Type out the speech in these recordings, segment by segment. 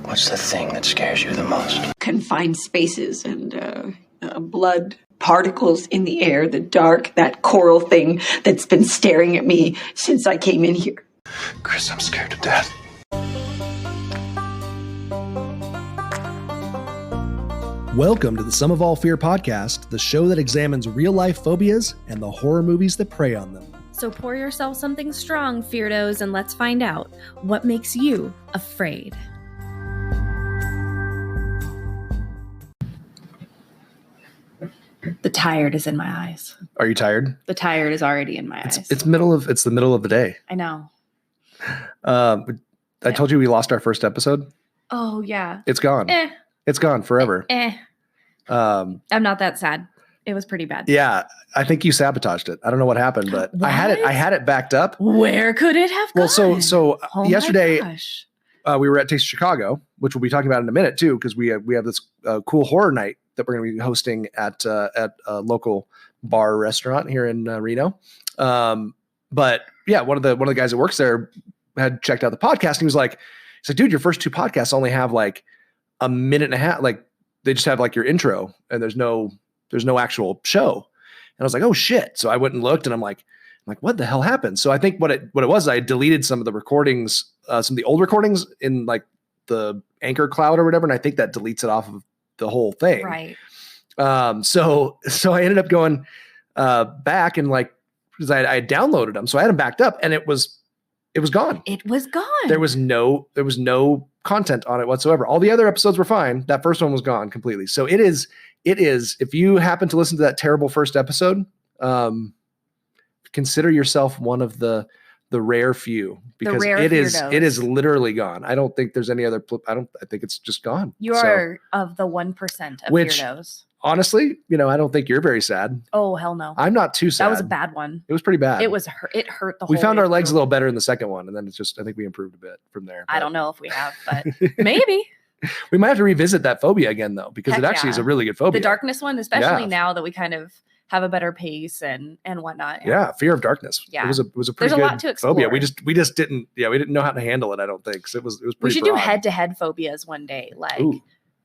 What's the thing that scares you the most? Confined spaces and blood particles in the air, the dark, that coral thing that's been staring at me since I came in here. Chris, I'm scared to death. Welcome to the Sum of All Fear podcast, the show that examines real-life phobias and the horror movies that prey on them. So pour yourself something strong, Feardos, and let's find out what makes you afraid. The tired is in my eyes. Are you tired? The tired is already in my eyes. It's the middle of the day. I know. I told you we lost our first episode. Oh, yeah. It's gone. It's gone forever. I'm not that sad. It was pretty bad. Yeah, I think you sabotaged it. I don't know what happened, but What? I had it backed up. Where could it have gone? Well, so Oh yesterday my gosh. we were at Taste of Chicago, which we'll be talking about in a minute too, because we have this cool horror night that we're going to be hosting at a local bar restaurant here in Reno. But yeah, one of the guys that works there had checked out the podcast and he was like, dude, your first two podcasts only have like a minute and a half. Like they just have like your intro and there's no actual show. And I was like, oh shit. So I went and looked and I'm like, what the hell happened? So I think what it was, I deleted some of the recordings, some of the old recordings in like the Anchor cloud or whatever. And I think that deletes it off of the whole thing. Right. So I ended up going back and like, because I had downloaded them. So I had them backed up and it was gone. It was gone. There was no content on it whatsoever. All the other episodes were fine. That first one was gone completely. So it is, if you happen to listen to that terrible first episode, consider yourself one of the rare few, because it is literally gone. I don't think there's any other, I think it's just gone. You are of the 1% of weirdos. Honestly, I don't think you're very sad. Oh, hell no. I'm not too sad. That was a bad one. It was pretty bad. It hurt the whole We found our way legs a through. little better in the second one. And then I think we improved a bit from there. I don't know if we have, but maybe. We might have to revisit that phobia again though, because Heck it actually is a really good phobia. The darkness one, especially now that we kind of have a better pace and whatnot. Yeah. Fear of darkness. Yeah. It was a pretty There's a good lot to explore. phobia. We just didn't know how to handle it. I don't think. So it was pretty We should broad. do head-to-head phobias one day, like Ooh.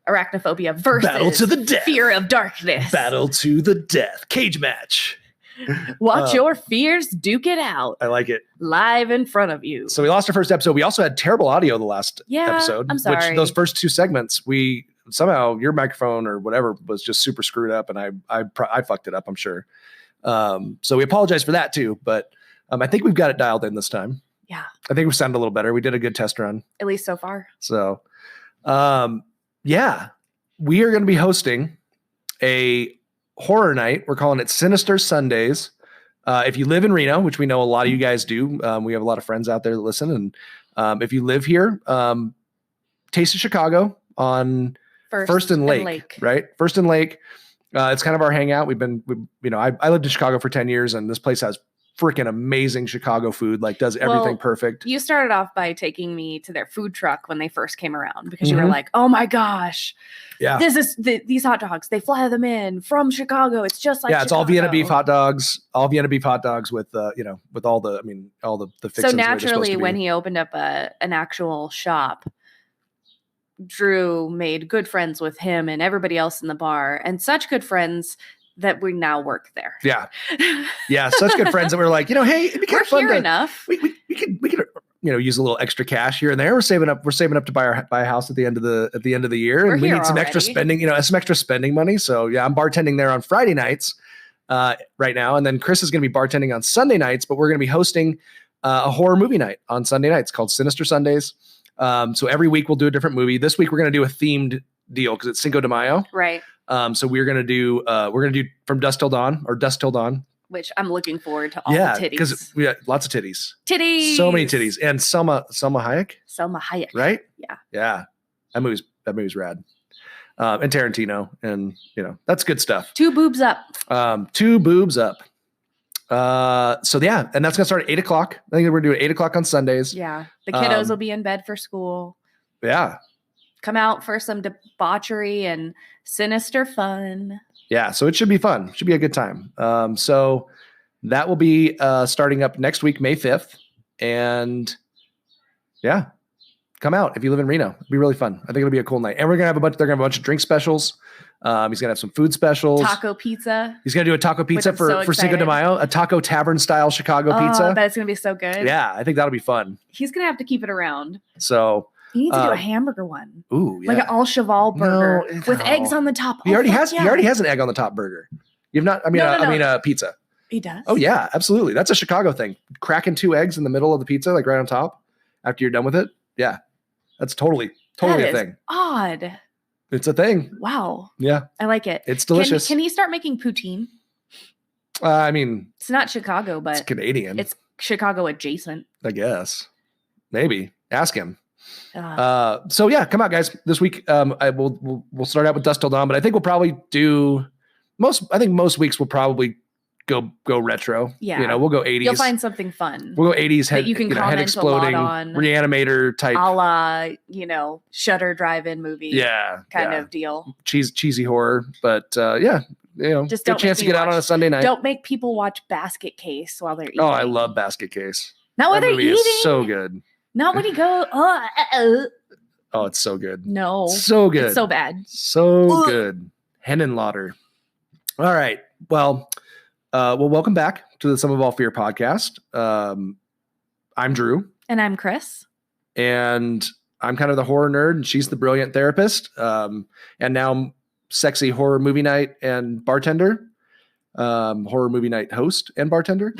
Arachnophobia versus Battle to the death. Fear of darkness. Battle to the death. Cage match. Watch your fears duke it out. I like it. Live in front of you. So we lost our first episode. We also had terrible audio the last episode. I'm sorry. Which those first two segments, we somehow your microphone or whatever was just super screwed up, and I fucked it up, I'm sure. So we apologize for that too, but I think we've got it dialed in this time. Yeah. I think we sounded a little better. We did a good test run. At least so far. So, yeah, we are going to be hosting a horror night. We're calling it Sinister Sundays. If you live in Reno, which we know a lot of you guys do, we have a lot of friends out there that listen. And if you live here, Taste of Chicago on First and Lake, right? First and Lake. It's kind of our hangout. I lived in Chicago for 10 years and this place has freaking amazing Chicago food, like does everything perfect. You started off by taking me to their food truck when they first came around because you were like, oh my gosh, this is these hot dogs. They fly them in from Chicago. It's just like, it's all Vienna beef hot dogs, with, with all the fixings. So naturally when he opened up an actual shop, Drew made good friends with him and everybody else in the bar, and such good friends that we now work there. Yeah. Yeah. Such good friends that we're like, hey, it'd be kind of fun here enough. We could use a little extra cash here and there. We're saving up to buy a house at the end of the year. And we need some extra spending, some extra spending money. So yeah, I'm bartending there on Friday nights right now. And then Chris is going to be bartending on Sunday nights, but we're going to be hosting a horror movie night on Sunday nights called Sinister Sundays. So every week we'll do a different movie. This week we're going to do a themed deal because it's Cinco de Mayo. Right. So we're going to do From Dusk Till Dawn, which I'm looking forward to all the titties. Because we got lots of titties. Titties. So many titties. And Salma Hayek. Salma Hayek. Right? Yeah. Yeah. That movie's rad. And Tarantino. And, that's good stuff. Two boobs up. So yeah, and that's going to start at 8:00. I think we're doing 8:00 on Sundays. Yeah. The kiddos will be in bed for school. Yeah. Come out for some debauchery and sinister fun. Yeah. So it should be fun. Should be a good time. So that will be starting up next week, May 5th. And yeah, come out if you live in Reno. It'll be really fun. I think it'll be a cool night. And we're gonna have they're gonna have a bunch of drink specials. He's gonna have some food specials. Taco pizza. He's gonna do a taco pizza for Cinco de Mayo, a taco tavern style Chicago pizza. I bet it's gonna be so good. Yeah, I think that'll be fun. He's gonna have to keep it around. So he needs to do a hamburger one. Ooh, yeah. Like an all cheval burger with eggs on the top. He already has an egg on the top burger. You've not, I mean, pizza. He does. Oh yeah, absolutely. That's a Chicago thing. Cracking 2 eggs in the middle of the pizza, like right on top after you're done with it. Yeah. That's totally a thing. Odd. It's a thing. Wow. Yeah. I like it. It's delicious. Can he start making poutine? I mean, it's not Chicago, but it's Canadian. It's Chicago adjacent. I guess. Maybe. Ask him. So yeah, come out, guys. This week, we'll start out with Dusk Till Dawn, but I think we'll probably do most weeks we'll probably go retro. Yeah. You know, we'll go 80s. You'll find something fun. We'll go 80s head, you can head exploding, on, Reanimator type. A la, Shutter drive-in movie. Yeah. Kind of deal. Cheesy horror. But yeah, just get a chance to get out on a Sunday night. Don't make people watch Basket Case while they're eating. Oh, I love Basket Case. Not while they're eating. Is so good. Not when you go, Oh, it's so good. No. So good. It's so bad. So good. Henenlotter. All right. Well, welcome back to the Sum of All Fear podcast. I'm Drew. And I'm Chris. And I'm kind of the horror nerd, and she's the brilliant therapist. And now sexy horror movie night and bartender. Horror movie night host and bartender.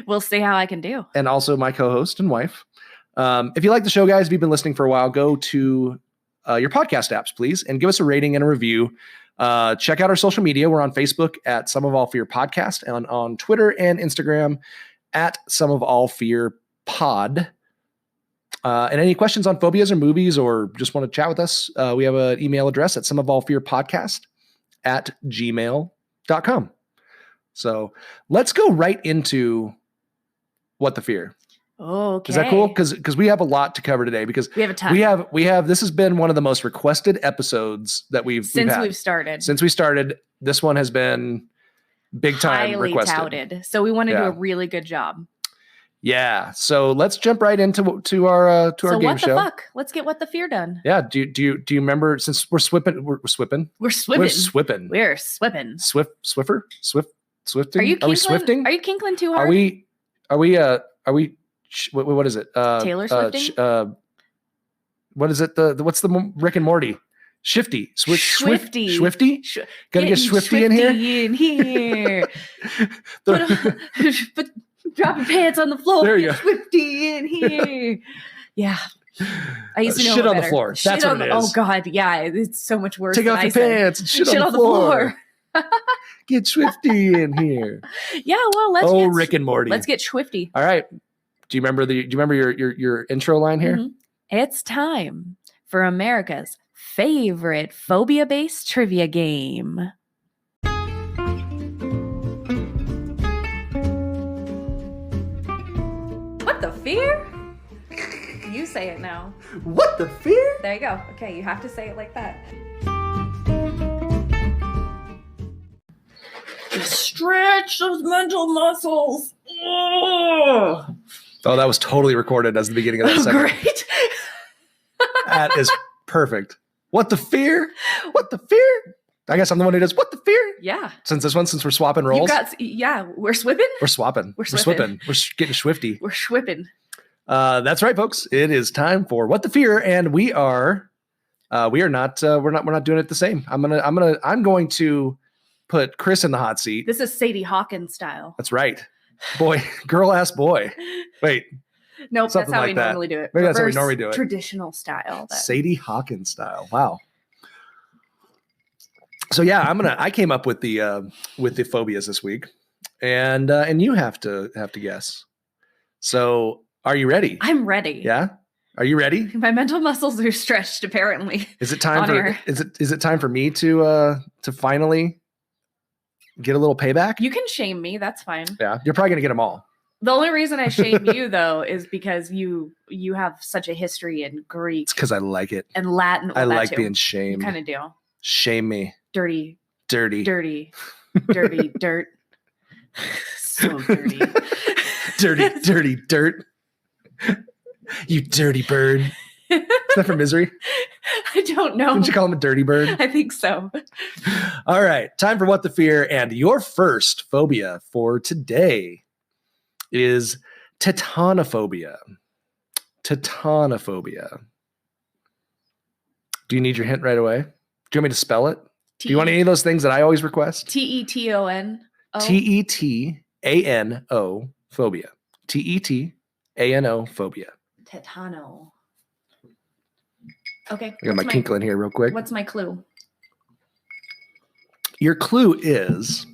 We'll see how I can do. And also my co-host and wife. If you like the show, guys, if you've been listening for a while, go to your podcast apps, please, and give us a rating and a review. Check out our social media. We're on Facebook at Sum of All Fear Podcast, and on Twitter and Instagram at Sum of All Fear Pod. And any questions on phobias or movies, or just want to chat with us, we have an email address at sumofallfearpodcast@gmail.com. So let's go right into What the Fear. Okay. Is that cool? Because we have a lot to cover today. Because we have a ton. We have. This has been one of the most requested episodes that we've started. Since we started, this one has been big time highly requested. Touted. So we want to do a really good job. Yeah. So let's jump right into our game show. So what the fuck? Let's get What the Fear done. Yeah. Do you remember? Since we're swipping. Swifting. Swifting. Swifting. Are you swifting? Are you kinkling too hard? Are we? What is it? Taylor Swifting? What is it? What's the Rick and Morty? Shifty. Swifty. Swifty? Gotta get Swifty in here? But drop your pants on the floor. There you go. Swifty in here. Yeah. I used to know shit on better. the floor. That's what it is. Oh God, yeah. It's so much worse. Take off your pants and shit on the floor. Get Swifty in here. Yeah, well, let's get Rick and Morty. Let's get Swifty. All right. Do you remember your intro line here? Mm-hmm. It's time for America's favorite phobia-based trivia game. What the fear? You say it now. What the fear? There you go. Okay, you have to say it like that. Stretch those mental muscles. Ugh. Oh, that was totally recorded as the beginning of that segment. Great. That is perfect. What the fear? What the fear? I guess I'm the one who does What the fear? Yeah. Since we're swapping roles. We're swapping. We're swapping. We're swipping. We're getting swifty. We're schwipping. That's right, folks. It is time for What the Fear, and we're not doing it the same. I'm going to put Chris in the hot seat. This is Sadie Hawkins style. That's right. Boy, girl ass boy. Wait. Nope, that's how we normally do it. Maybe that's how we normally do it. Traditional style. Sadie Hawkins style. Wow. So yeah, I came up with the phobias this week, and you have to guess. So are you ready? I'm ready. Yeah. Are you ready? My mental muscles are stretched. Apparently. Is it time is it time for me to finally get a little payback? You can shame me. That's fine. Yeah, you're probably gonna get them all. The only reason I shame you though is because you have such a history in Greek. It's because I like it. And Latin. I like being shamed. You kind of do. Shame me. Dirty. Dirt. So dirty. Dirty dirt. You dirty bird. Is that from Misery? I don't know. Didn't you call him a dirty bird? I think so. All right. Time for What the Fear. And your first phobia for today is tetanophobia. Tetanophobia. Do you need your hint right away? Do you want me to spell it? Do you want any of those things that I always request? T-E-T-O-N. Tetano phobia. Tetano phobia. Tetano. Okay. I got my kinkle in here real quick. What's my clue? Your clue is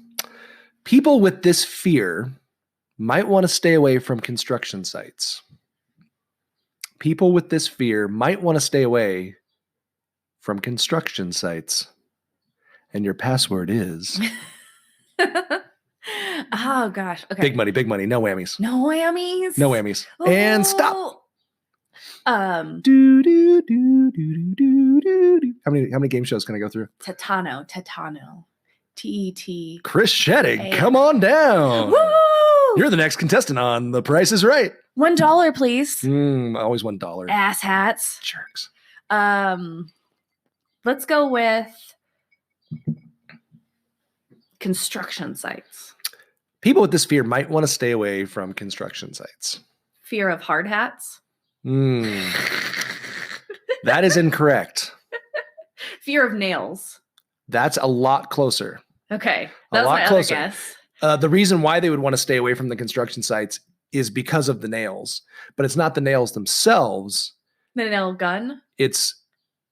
people with this fear might want to stay away from construction sites. People with this fear might want to stay away from construction sites. And your password is... Oh, gosh. Okay. Big money, big money. No whammies. No whammies? No whammies. Oh. And stop. Do, do, do, do, do, do, do. How many game shows can I go through? Tetano. T-E-T. Chris Sheddig, come on down. Woo! You're the next contestant on The Price is Right. $1, please. Always $1. Ass hats. Jerks. Let's go with construction sites. People with this fear might want to stay away from construction sites. Fear of hard hats. That is incorrect. Fear of nails. That's a lot closer. Okay. That was lot my closer. other guess. The reason why they would want to stay away from the construction sites is because of the nails. But it's not the nails themselves. The nail gun? It's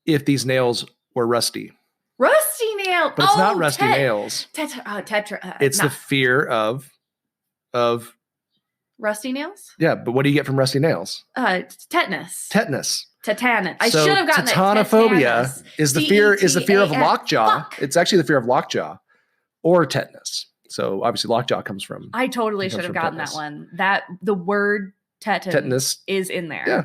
if these nails were rusty. Rusty nail. But it's not rusty nails. Tetra. It's the fear of rusty nails? Yeah, but what do you get from rusty nails? Tetanus. Tetanus. Tetanus. I So should have gotten tetanophobia is the fear of lockjaw. Fuck. It's actually the fear of lockjaw or tetanus. So obviously lockjaw comes from I totally should have gotten tetanus. that one. That the word tetanus is in there. Yeah.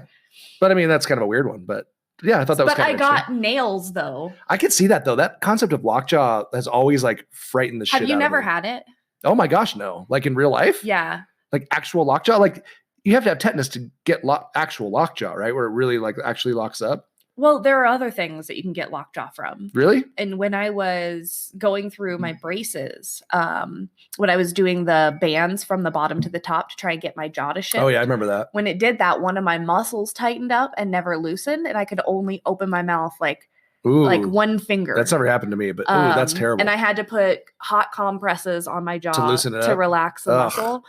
But I mean that's kind of a weird one, but yeah, I thought that was kind of got nails though. I could see that though. That concept of lockjaw has always like frightened the shit out of me. Have you never had it? Oh my gosh, no. Like in real life? Yeah. Like actual lockjaw? Like you have to have tetanus to get actual lockjaw, right? Where it really like actually locks up. Well, there are other things that you can get lockjaw from. Really? And when I was going through my braces, when I was doing the bands from the bottom to the top to try and get my jaw to shift. Oh yeah, I remember that. When it did that, one of my muscles tightened up and never loosened, and I could only open my mouth like one finger. That's never happened to me, but that's terrible. And I had to put hot compresses on my jaw to loosen it to up. relax the muscle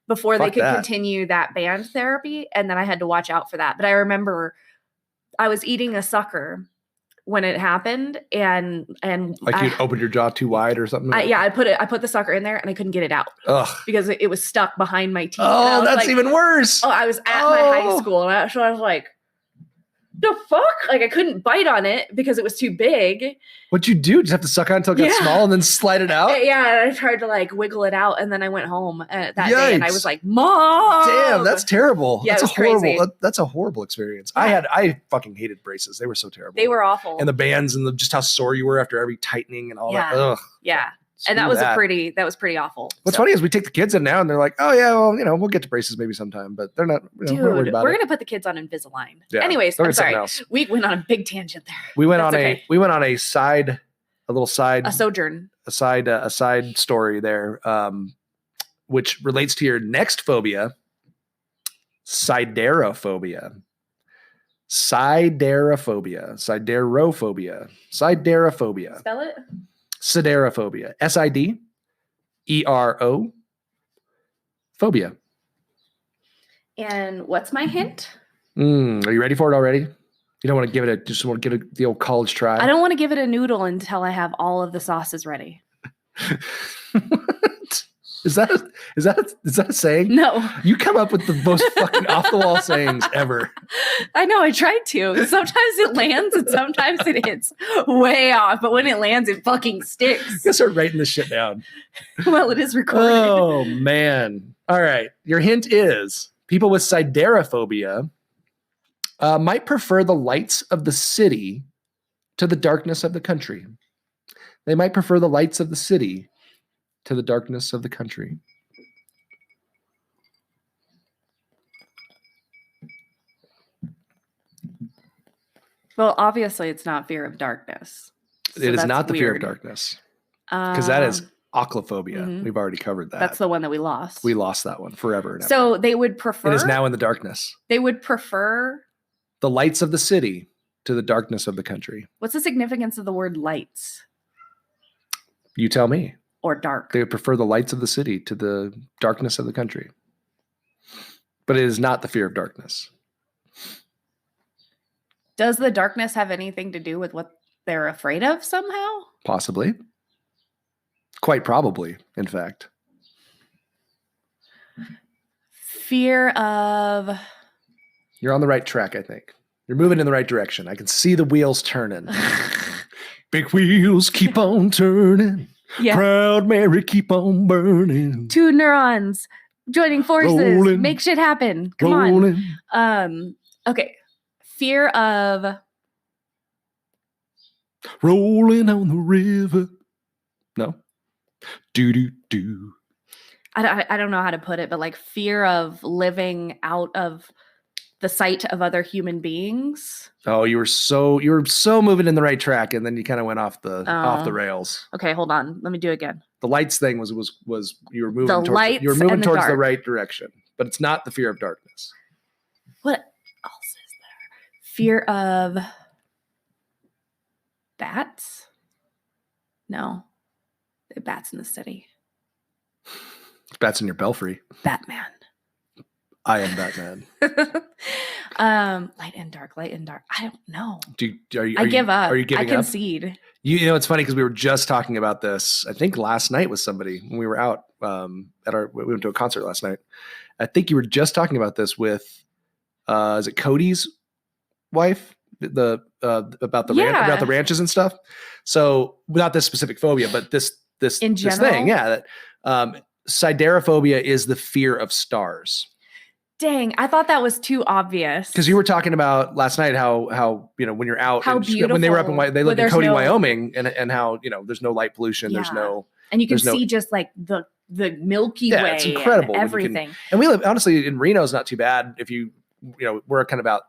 before they could that. continue that band therapy. And then I had to watch out for that. But I remember I was eating a sucker when it happened, and like you'd opened your jaw too wide or something. I put the sucker in there and I couldn't get it out because it was stuck behind my teeth. Oh, that's even worse. Oh, I was at my high school, and so I was like, the fuck? Like I couldn't bite on it because it was too big. What'd you do? Just have to suck on it until it got small and then slide it out? Yeah, I tried to like wiggle it out, and then I went home that day, and I was like, "Mom, damn, that's terrible. Yeah, that's it was crazy. That's a horrible experience. Yeah. I fucking hated braces. They were so terrible. They were awful. And the bands and just how sore you were after every tightening and all that. Ugh. Yeah. And that was pretty awful. What's funny is we take the kids in now and they're like, oh yeah, well, we'll get to braces maybe sometime, but they're not, Dude, we're worried about we're it. going to put the kids on Invisalign. Yeah. Anyways, I'm sorry. We went on a big tangent there. We went on a side story there, which relates to your next phobia, siderophobia. Siderophobia. Spell it? Siderophobia. SIDERO phobia. And what's my hint? Are you ready for it already? You don't want to give it just want to give it the old college try? I don't want to give it a noodle until I have all of the sauces ready. What? Is that a saying? No. You come up with the most fucking off the wall sayings ever. I know, I tried to. Sometimes it lands and sometimes it hits way off. But when it lands, it fucking sticks. You gotta start writing this shit down. Well, it is recorded. Oh man. All right. Your hint is people with siderophobia might prefer the lights of the city to the darkness of the country. They might prefer the lights of the city to the darkness of the country. Well, obviously, it's not fear of darkness. So it is not the fear of weird. darkness. Because that is Arachnophobia. Mhm. We've already covered that. That's the one that we lost. We lost that one forever and ever. So they would prefer. It is now in the darkness. They would prefer. The lights of the city to the darkness of the country. What's the significance of the word lights? You tell me. Or dark. They would prefer the lights of the city to the darkness of the country. But it is not the fear of darkness. Does the darkness have anything to do with what they're afraid of somehow? Possibly. Quite probably, in fact. Fear of... You're on the right track, I think. You're moving in the right direction. I can see the wheels turning. Big wheels keep on turning. Yeah. Proud Mary keep on burning. 2 neurons joining forces. Rolling. Make shit happen. Come Rolling. on. Okay. Fear of... Rolling on the river. No. Do. I don't know how to put it, but like fear of living out of the sight of other human beings. Oh, you were so moving in the right track, and then you kind of went off the rails. Okay, hold on. Let me do it again. The lights thing was you were moving The towards lights you were moving and the towards the dark. right direction, but it's not the fear of darkness. What else is there? Fear of bats? No. Bats in the city. Bats in your belfry. Batman. I am Batman. Light and dark. I don't know. I give up. Are you giving I up? concede. You know, it's funny because we were just talking about this, I think last night with somebody when we were out we went to a concert last night. I think you were just talking about this with, is it Cody's wife? About the ranches and stuff. So not this specific phobia, but this in this general? thing. Yeah. That, siderophobia is the fear of stars. Dang, I thought that was too obvious. Because you were talking about last night how when you're out, How when they were up in they lived in there's Cody, no- Wyoming, and how there's no light pollution, there's Yeah. no, and you can there's no- see just like the Milky Yeah, Way. it's incredible And when you can- everything. and we live honestly in Reno's not too bad if we're kind of out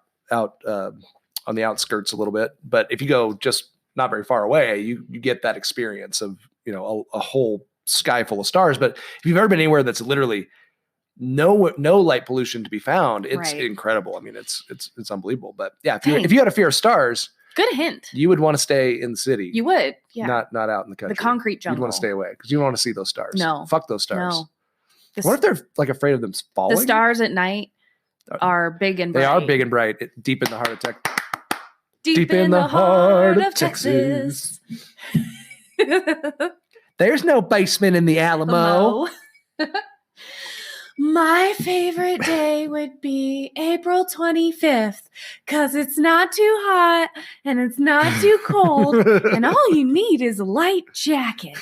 on the outskirts a little bit, but if you go just not very far away, you get that experience of a whole sky full of stars. But if you've ever been anywhere that's literally no light pollution to be found, it's Right. incredible. I mean, it's unbelievable. But yeah, Dang. if you had a fear of stars, Good hint. you would want to stay in the city. You would. Yeah. Not out in the country. The concrete jungle. You'd want to stay away because you don't want to see those stars. No. Fuck those stars. No. What if they're like afraid of them falling? The stars at night are big and bright. They are big and bright, deep in the heart of Texas. Deep in the heart of Texas. There's no basement in the Alamo. My favorite day would be April 25th because it's not too hot and it's not too cold and all you need is a light jacket.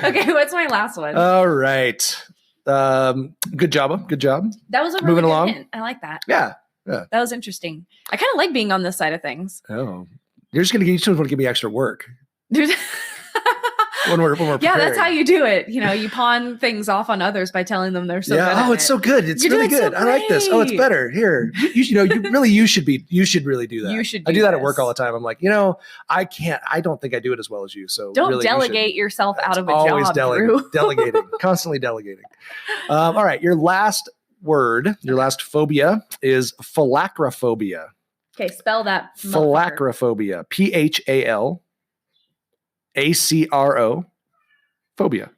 Okay, what's my last one? All right. Good job. That was a really moving good along. hint. I like that. Yeah. That was interesting. I kind of like being on this side of things. Oh, you just want to give me extra work. Dude. when we're Yeah, preparing. that's how you do it. You pawn things off on others by telling them they're so good at it's so good. It's You're really doing so good. I like this. Oh, it's great. better. Here. You should really do that. You should I do do that at this. work all the time. I'm like, I don't think I do it as well as you. So Don't really, you should. delegate yourself out of a Always job, Drew. delegating, constantly delegating. All right. Your last phobia is phylacrophobia. Okay, spell that. motherfucker. Phylacrophobia. PHALACRO. Phobia.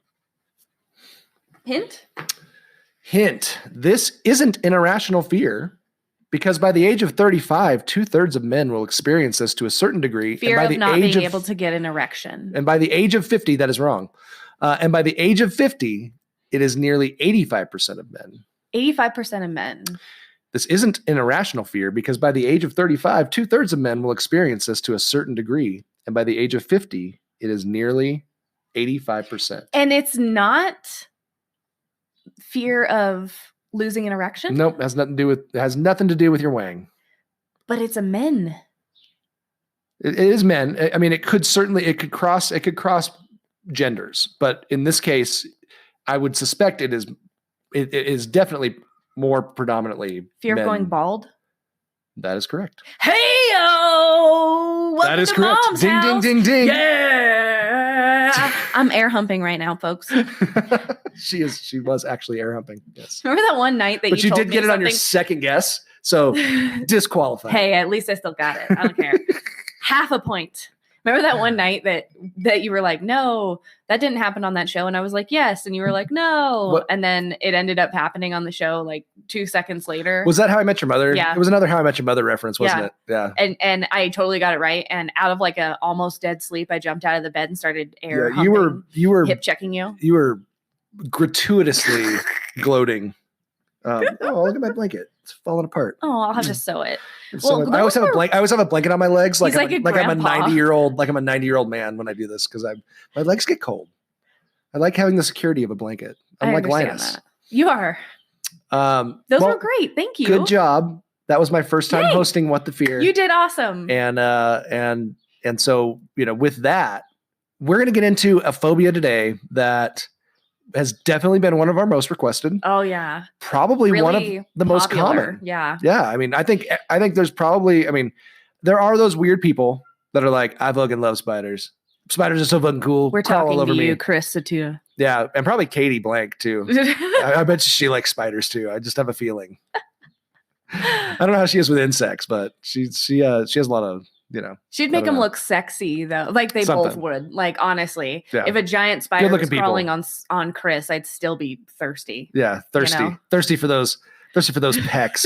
Hint. This isn't an irrational fear because by the age of 35, 2/3 of men will experience this to a certain degree. Fear and by of the not age being able to get an erection. And by the age of 50, that is wrong. And by the age of 50, it is nearly 85% of men. 85% of men. This isn't an irrational fear because by the age of 35, 2/3 of men will experience this to a certain degree. And by the age of 50, it is nearly 85%. And it's not fear of losing an erection? Nope, it has nothing to do with your wang. But it's a men. It is men. I mean, it could cross genders, but in this case, I would suspect it is definitely more predominantly Fear men. of going bald? That is correct. Hey-o! That is correct. Mom's Ding, house. ding, ding, ding. Yeah! I'm air humping right now, folks. She was actually air humping. Yes. Remember that one night that But you told did me get it on your something? second guess. So disqualified. Hey, at least I still got it. I don't care. Half a point. Remember that one night that you were like, no, that didn't happen on that show. And I was like, yes. And you were like, no. What? And then it ended up happening on the show like 2 seconds later. Was that How I Met Your Mother? Yeah. It was another How I Met Your Mother reference, wasn't it? Yeah. And I totally got it right. And out of like a almost dead sleep, I jumped out of the bed and started air Yeah, you were hip checking you. You were gratuitously gloating. Oh, look at my blanket. It's falling apart. Oh, I'll have to sew it. So I always have a blanket. I always have a blanket on my legs, like He's like a I'm a grandpa. 90-year-old man when I do this because my legs get cold. I like having the security of a blanket. I'm I like understand Linus. that. You are. Those were great. Thank you. Good job. That was my first time Yay. hosting What the Fear. You did awesome. And so with that, we're gonna get into a phobia today that has definitely been one of our most requested. Oh yeah. Probably one of Really the most popular. common. Yeah. Yeah. I mean, I think there's probably, there are those weird people that are like, I fucking love spiders. Spiders are so fucking cool. We're Crawl all talking over to me. you, Chris Satua. Yeah. And probably Katie Blank too. I bet she likes spiders too. I just have a feeling. I don't know how she is with insects, but she has a lot of, She'd I make don't them know. look sexy though. Like they both Something. would. Like honestly, Yeah. if a giant spider was Good-looking people. crawling on Chris, I'd still be thirsty. yeah, thirsty, know? thirsty for those pecs.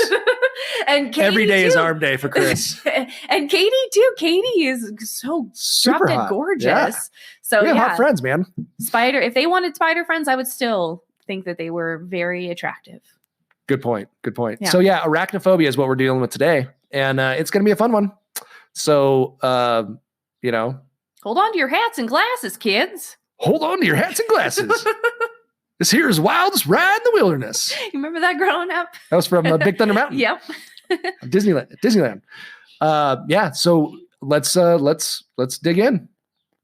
And Katie Every day too. is arm day for Chris. And Katie too. Katie is so Super drop dead hot. gorgeous. Yeah. So We have yeah, hot friends, man. spider. If they wanted spider friends, I would still think that they were very attractive. Good point. Yeah. So yeah, arachnophobia is what we're dealing with today, and it's going to be a fun one. So Hold on to your hats and glasses, kids. hold on to your hats and glasses. This here is Wildest Ride in the Wilderness. You remember that growing up? That was from Big Thunder Mountain. Yep. Disneyland. Yeah. So let's dig in.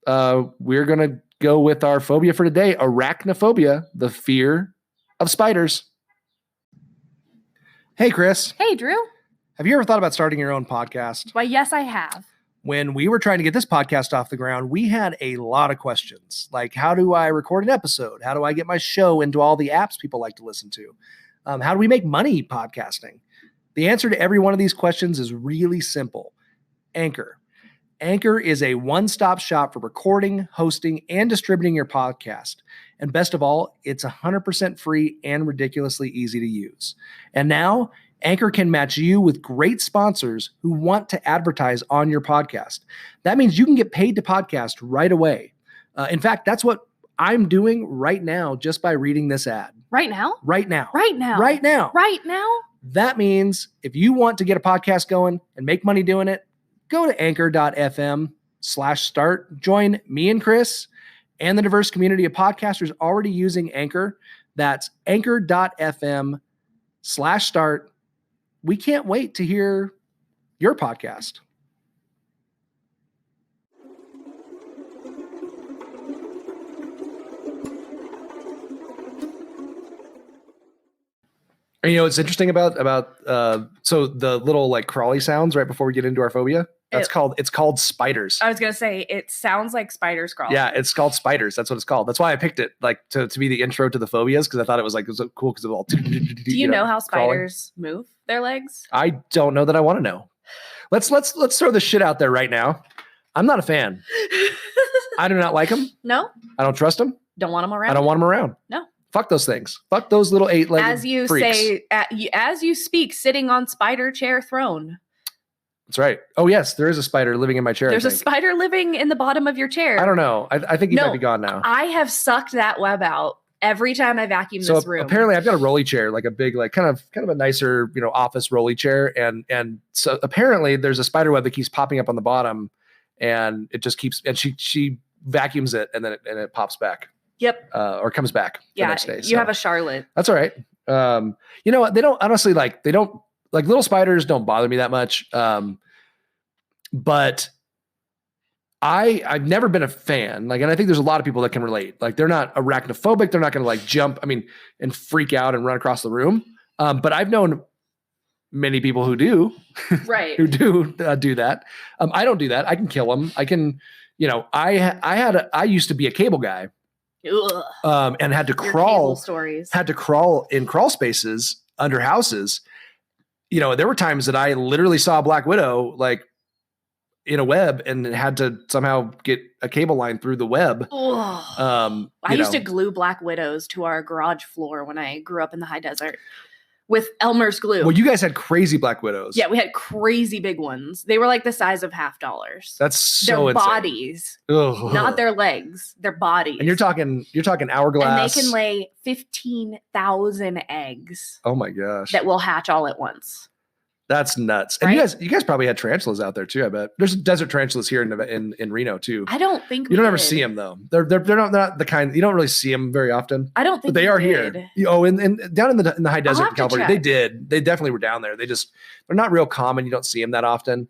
We're gonna go with our phobia for today: arachnophobia, the fear of spiders. Hey, Chris, Hey, Drew. have you ever thought about starting your own podcast? Why, yes, I have. When we were trying to get this podcast off the ground, we had a lot of questions. Like, how do I record an episode? How do I get my show into all the apps people like to listen to? How do we make money podcasting? The answer to every one of these questions is really simple. Anchor. Anchor is a one-stop shop for recording, hosting, and distributing your podcast. And best of all, it's 100% free and ridiculously easy to use. And now, Anchor can match you with great sponsors who want to advertise on your podcast. That means you can get paid to podcast right away. In fact, that's what I'm doing right now just by reading this ad. Right now? Right now. Right now. Right now. Right now? That means if you want to get a podcast going and make money doing it, go to anchor.fm/start. Join me and Chris and the diverse community of podcasters already using Anchor. That's anchor.fm/start. We can't wait to hear your podcast. And what's interesting about so the little like crawly sounds right before we get into our phobia, it's called spiders. I was going to say, it sounds like spiders crawling. Yeah, it's called spiders. That's what it's called. That's why I picked it like to be the intro to the phobias, because I thought it was cool because it was all. Do you know how crawling. spiders move their legs? I don't know that I want to know. Let's throw this shit out there right now. I'm not a fan. I do not like them. No? I don't trust them. Don't want them around? I don't want them around. No. Fuck those things. Fuck those little 8-legged As you freaks. say, as you speak, sitting on spider chair throne. That's right. Oh yes, there is a spider living in my chair. There's I a think. spider living in the bottom of your chair. I don't know. I think he No. might be gone now. I have sucked that web out every time I vacuum So this room. apparently I've got a rolly chair, like a big, like kind of a nicer, office rolly chair. And so apparently there's a spider web that keeps popping up on the bottom, and it just keeps, and she vacuums it and then it pops back. Yep. Or comes back the Yeah. next day. You So have a Charlotte. that's all right. You know what? They don't honestly little spiders don't bother me that much. But I've never been a fan. And I think there's a lot of people that can relate. Like, they're not arachnophobic. They're not going to jump, and freak out and run across the room. But I've known many people who do, Right. who do that. I don't do that. I can kill them. I can, I used to be a cable guy, and had to Your crawl cable stories. in crawl spaces under houses. There were times that I literally saw a black widow like in a web and had to somehow get a cable line through the web. I used to glue black widows to our garage floor when I grew up in the high desert with Elmer's glue. Well, you guys had crazy black widows. Yeah, we had crazy big ones. They were like the size of $50. That's so their insane. Bodies, Ugh. not their legs, their bodies. And you're talking hourglass. And they can lay 15,000 eggs. Oh my gosh. That will hatch all at once. That's nuts. Right? And you guys probably had tarantulas out there too. I bet there's desert tarantulas here in Reno too. I don't think you don't ever see them though. They're not the kind you don't really see them very often. I don't think but they are here. And down in the high desert in California, they definitely were down there. They're not real common. You don't see them that often.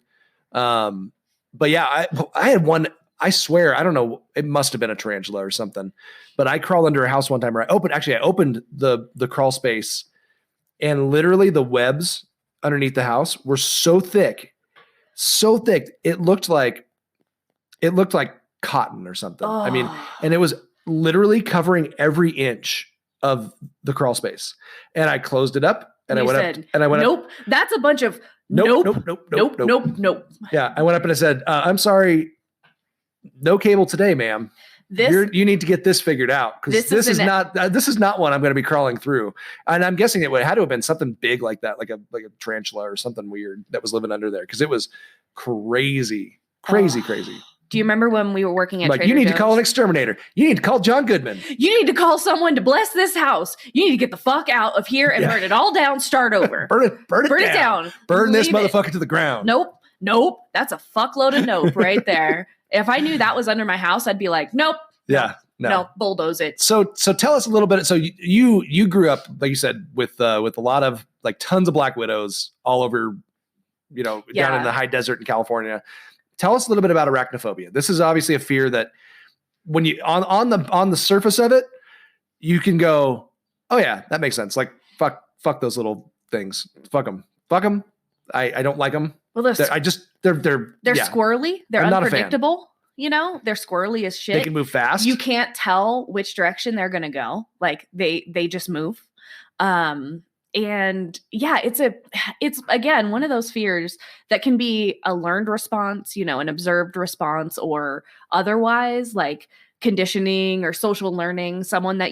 But yeah, I had one. I swear, I don't know. It must have been a tarantula or something. But I crawled under a house one time where I opened the crawl space, and literally the webs underneath the house were so thick it looked like cotton or something. Oh. I mean, and it was literally covering every inch of the crawl space. And I closed it up and I went up. Nope, that's a bunch of nope. Yeah, I went up and I said, "I'm sorry, no cable today, ma'am. You need to get this figured out because this is not one I'm going to be crawling through." And I'm guessing it had to have been something big like that, like a tarantula or something weird that was living under there because it was crazy. Do you remember when we were working at Trader you need Joe's? to call an exterminator. You need to call John Goodman. You need to call someone to bless this house. You need to get the fuck out of here and burn it all down. Start over. Burn it down. Burn this motherfucker to the ground. Nope. That's a fuckload of nope right there. If I knew that was under my house, I'd be like, nope. Yeah. No, bulldoze it. So tell us a little bit. So you grew up, like you said, with a lot of like tons of black widows all over, down in the high desert in California. Tell us a little bit about arachnophobia. This is obviously a fear that when you on the surface of it, you can go, oh yeah, that makes sense. Like fuck those little things. Fuck them. I don't like them. Well, they're squirrely. They're unpredictable. They're squirrely as shit. They can move fast. You can't tell which direction they're going to go. Like they just move. And yeah, it's again, one of those fears that can be a learned response, an observed response, or otherwise like conditioning or social learning. Someone that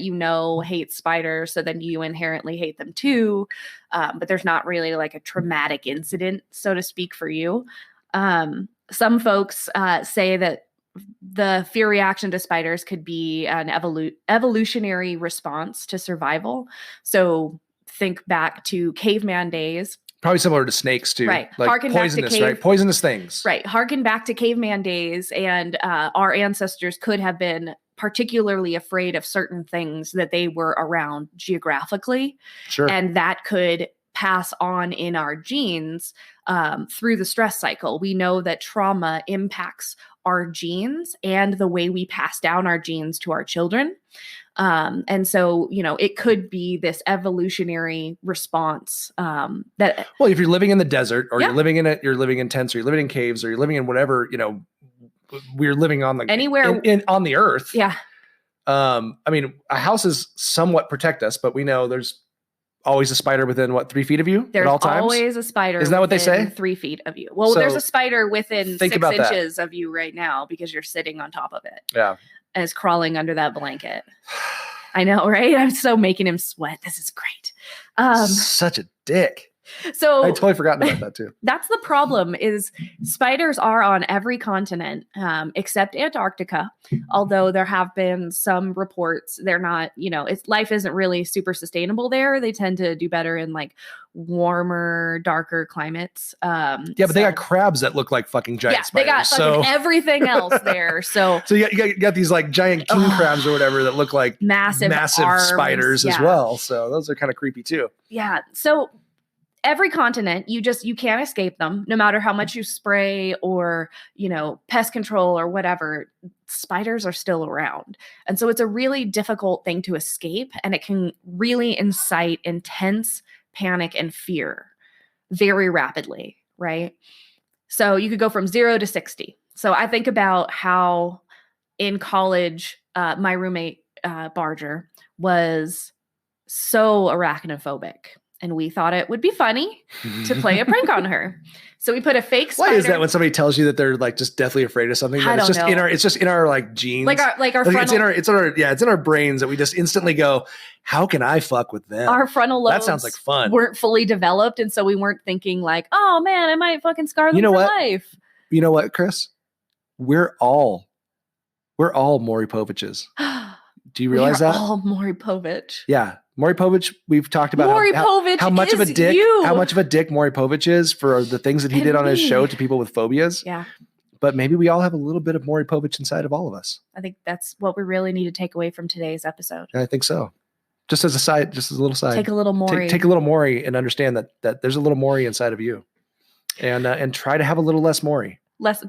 hates spiders, so then you inherently hate them too. But there's not really like a traumatic incident, so to speak, for you. Some folks say that the fear reaction to spiders could be an evolutionary response to survival. So think back to caveman days. Probably similar to snakes too. Right. Like poisonous, right? Poisonous things. Right. Harken back to caveman days, and our ancestors could have been particularly afraid of certain things that they were around geographically. Sure. And that could pass on in our genes through the stress cycle. We know that trauma impacts our genes and the way we pass down our genes to our children. And so, it could be this evolutionary response that. Well, if you're living in the desert, or you're living in tents, or you're living in caves, or you're living in whatever, we're living on anywhere on the earth. Yeah. I mean, houses somewhat protect us, but we know there's always a spider within 3 feet of you at all times? There's always a spider. Isn't that what they say? 3 feet of you. Well, there's a spider within 6 inches of you right now because you're sitting on top of it. Yeah. And it's crawling under that blanket. I know, right? I'm so making him sweat. This is great. Such a dick. So I totally forgotten about that too. That's the problem, is spiders are on every continent except Antarctica. Although there have been some reports, they're not, life isn't really super sustainable there. They tend to do better in like warmer, darker climates. But they got crabs that look like fucking giant spiders. They got fucking everything else there. So you got these like giant king crabs or whatever that look like massive arms, spiders as well. So those are kind of creepy too. Yeah. So every continent, you can't escape them, no matter how much you spray or, pest control or whatever. Spiders are still around. And so it's a really difficult thing to escape, and it can really incite intense panic and fear. very rapidly, right? So you could go from 0 to 60. So I think about how in college, my roommate, Barger, was so arachnophobic. And we thought it would be funny to play a prank on her. So we put a fake spider. Why is that when somebody tells you that they're like just deathly afraid of something? I That don't know. it's just in our like genes. Like our frontal, it's in our brains that we just instantly go, how can I fuck with them? our frontal lobes That sounds like fun. weren't fully developed. And so we weren't thinking like, oh man, I might fucking scar them You know for what? life. You know what, Chris? We're all Maury Poviches. Do you realize that? all Maury Povich. Yeah. Maury Povich, we've talked about Maury Povich how much of a is dick you. how much of a dick Maury Povich is for the things that he And did on his me. show to people with phobias. Yeah. But maybe we all have a little bit of Maury Povich inside of all of us. I think that's what we really need to take away from today's episode. And I think so. Just as a little side. Take a little Maury. Take a little Maury and understand that there's a little Maury inside of you. And try to have a little less Maury.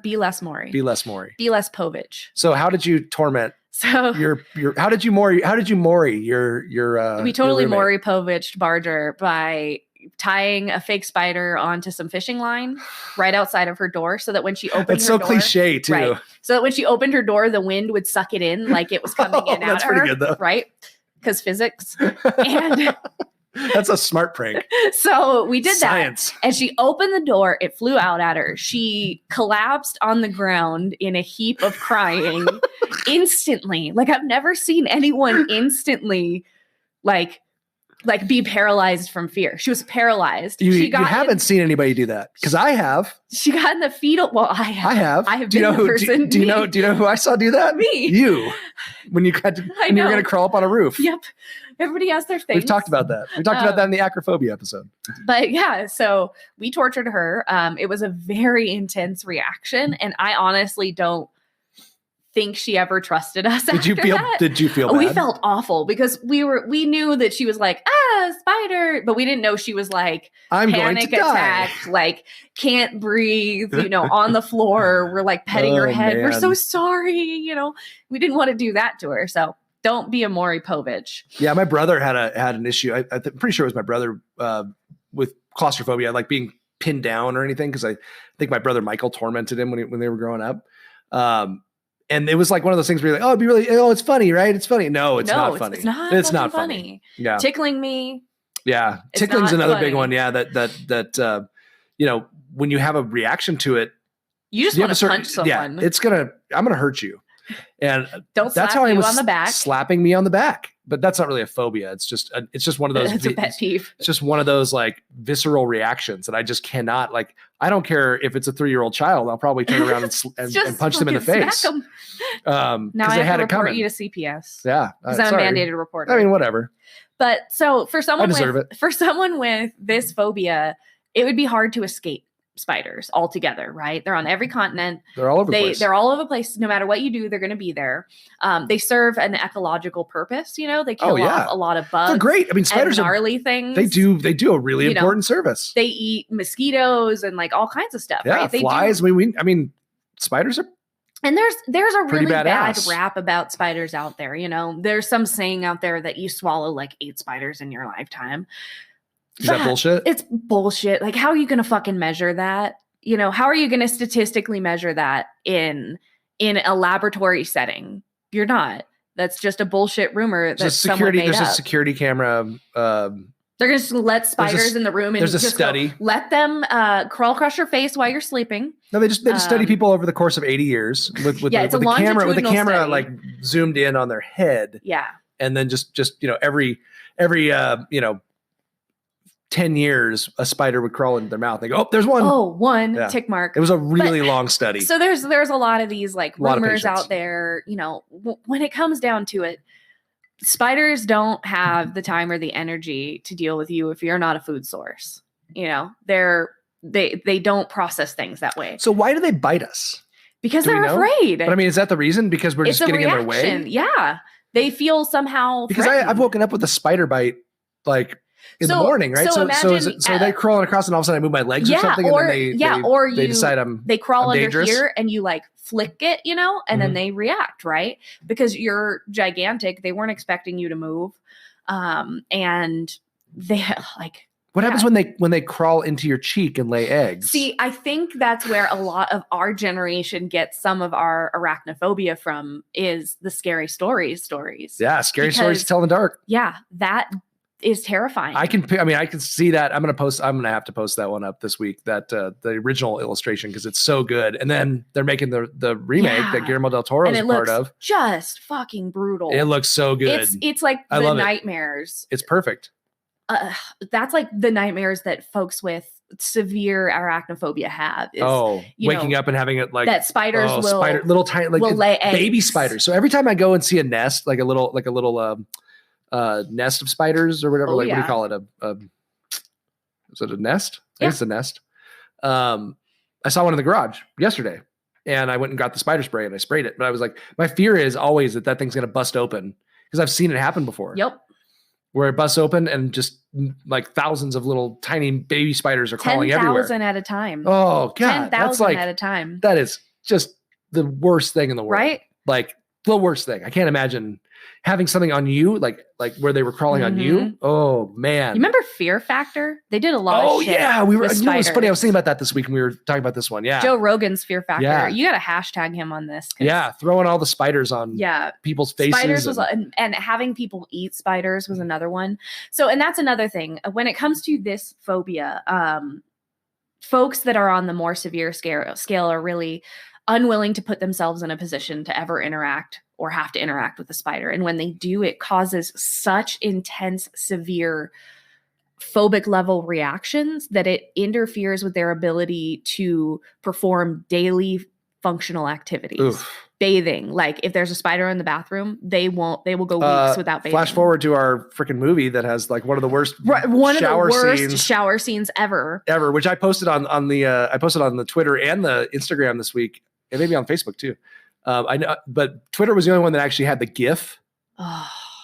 Be less Maury. Be less Maury. Be less Povich. So how did you torment So your how did you Maury your we your totally roommate? Maury Povich Barger by tying a fake spider onto some fishing line right outside of her door so that when she opened That's her so door, cliche too. right? So that when she opened her door, the wind would suck it in like it was coming in That's at pretty her, good, though. right? Because physics. And That's a smart prank. so we did Science. that. And she opened the door. It flew out at her. She collapsed on the ground in a heap of crying instantly. Like I've never seen anyone instantly like be paralyzed from fear. She was paralyzed. You haven't seen anybody do that because I have. She got in the fetal. Well, I have. I have. I have Do you been know the who? person. Do you know? Do you know who I saw do that? Me. You. When you got to, I when you were know. going to crawl up on a roof. Yep. Everybody has their things. We've talked about that. We talked about that in the Arachnophobia episode. But yeah, so we tortured her. It was a very intense reaction, and I honestly don't think she ever trusted us. Did you after feel? that. Did you feel? We bad? felt awful because we knew that she was like, spider, but we didn't know she was like I'm going panic to die. attack, like can't breathe, on the floor. We're like petting her Oh, head. We're man. so sorry, we didn't want to do that to her. So don't be a Maury Povich. Yeah, my brother had an issue. I'm pretty sure it was my brother with claustrophobia, like being pinned down or anything. Because I think my brother Michael tormented him when they were growing up. And it was like one of those things where you're like, it's funny, right? It's funny. No, it's not funny. It's not. It's not fucking funny. Yeah, Tickling me. yeah. It's Tickling's not another funny. big one. Yeah, that when you have a reaction to it, You just you want have a to certain, punch someone. yeah, I'm gonna hurt you. And Don't that's slap how I you was on the back. slapping me on the back. But that's not really a phobia. It's just one of those. It's a pet peeve. It's just one of those like visceral reactions that I just cannot like. I don't care if it's a 3-year-old child. I'll probably turn around and Just punch them in the fucking face. smack 'em. Because Now I they have had to it report coming. you to CPS Yeah, because I'm a sorry. mandated reporter. I mean, whatever. But so for someone deserve with this phobia, it would be hard to escape spiders altogether, right? They're on every continent. They're all over the place. They're all over the place. No matter what you do, they're going to be there. They serve an ecological purpose. They kill yeah. off a lot of bugs. They're great. I mean, And spiders are. gnarly things. They do a really important service. They eat mosquitoes and like all kinds of stuff. Yeah, right? They flies. do. I mean, spiders are. And there's a Pretty really bad badass. rap about spiders out there. There's some saying out there that you swallow like 8 spiders in your lifetime. Is that bullshit? It's bullshit. Like, how are you going to fucking measure that? How are you going to statistically measure that in a laboratory setting? You're not. That's just a bullshit rumor that someone made There's up. a security camera. They're going to let spiders in the room and there's a just study. let them crawl across your face while you're sleeping. No, they just study people over the course of 80 years with Yeah, it's a the camera longitudinal study. like zoomed in on their head, Yeah. and then just every 10 years a spider would crawl into their mouth. They go, oh, there's one. Oh, one Yeah. tick mark. It was a really long study. So there's a lot of these like Lot of rumors patience. out there, when it comes down to it, spiders don't have the time or the energy to deal with you if you're not a food source. They don't process things that way So why do they bite us? because Do we they're know? afraid. But I mean, is that the reason? Because we're It's just a getting in reaction. their way? Yeah. They feel somehow Because threatened. I've woken up with a spider bite like in the So- morning, right? so So imagine, are they crawling across and all of a sudden I move my legs or something or, and then they you decide they crawl I'm under dangerous? here and you like flick it, and then Mhm. they react, right? Because you're gigantic. They weren't expecting you to move. And they like What happens when they crawl into your cheek and lay eggs? See, I think that's where a lot of our generation gets some of our arachnophobia from, is the scary stories. Yeah, scary stories to tell in the dark. Yeah, that is terrifying. I can see that. I'm gonna have to post that one up this week. That the original illustration, because it's so good. And then they're making the remake that Guillermo del Toro is a part of. Just fucking brutal. It looks so good. It's like the nightmares. It's perfect. That's like the nightmares that folks with severe arachnophobia have. Is, waking up and having it like that spiders little tiny will lay eggs. Baby spiders. So every time I go and see a nest, like a little nest of spiders or whatever, what do you call it? Is it a nest? I think it's a nest. I saw one in the garage yesterday, and I went and got the spider spray and I sprayed it. But I was like, my fear is always that thing's going to bust open, because I've seen it happen before. Yep. Where it busts open and just like thousands of little tiny baby spiders are crawling everywhere. 10,000 at a time. Oh God. 10,000 at a time. That is just the worst thing in the world. Right? Like the worst thing. I can't imagine having something on you, like where they were crawling on you. Oh man. You remember Fear Factor? They did a lot of shit. Oh yeah. It was funny. I was thinking about that this week when we were talking about this one. Yeah. Joe Rogan's Fear Factor. Yeah. You got to hashtag him on this. Yeah. Throwing all the spiders on people's faces. Spiders and having people eat spiders was another one. So, and that's another thing. When it comes to this phobia, folks that are on the more severe scale are really unwilling to put themselves in a position to ever interact or have to interact with a spider. And when they do, it causes such intense, severe phobic level reactions that it interferes with their ability to perform daily functional activities. Oof. Bathing. Like if there's a spider in the bathroom, they will go weeks without bathing. Flash forward to our freaking movie that has like one of the worst shower scenes ever, which I posted on the Twitter and the Instagram this week, and maybe on Facebook too. I know, but Twitter was the only one that actually had the GIF.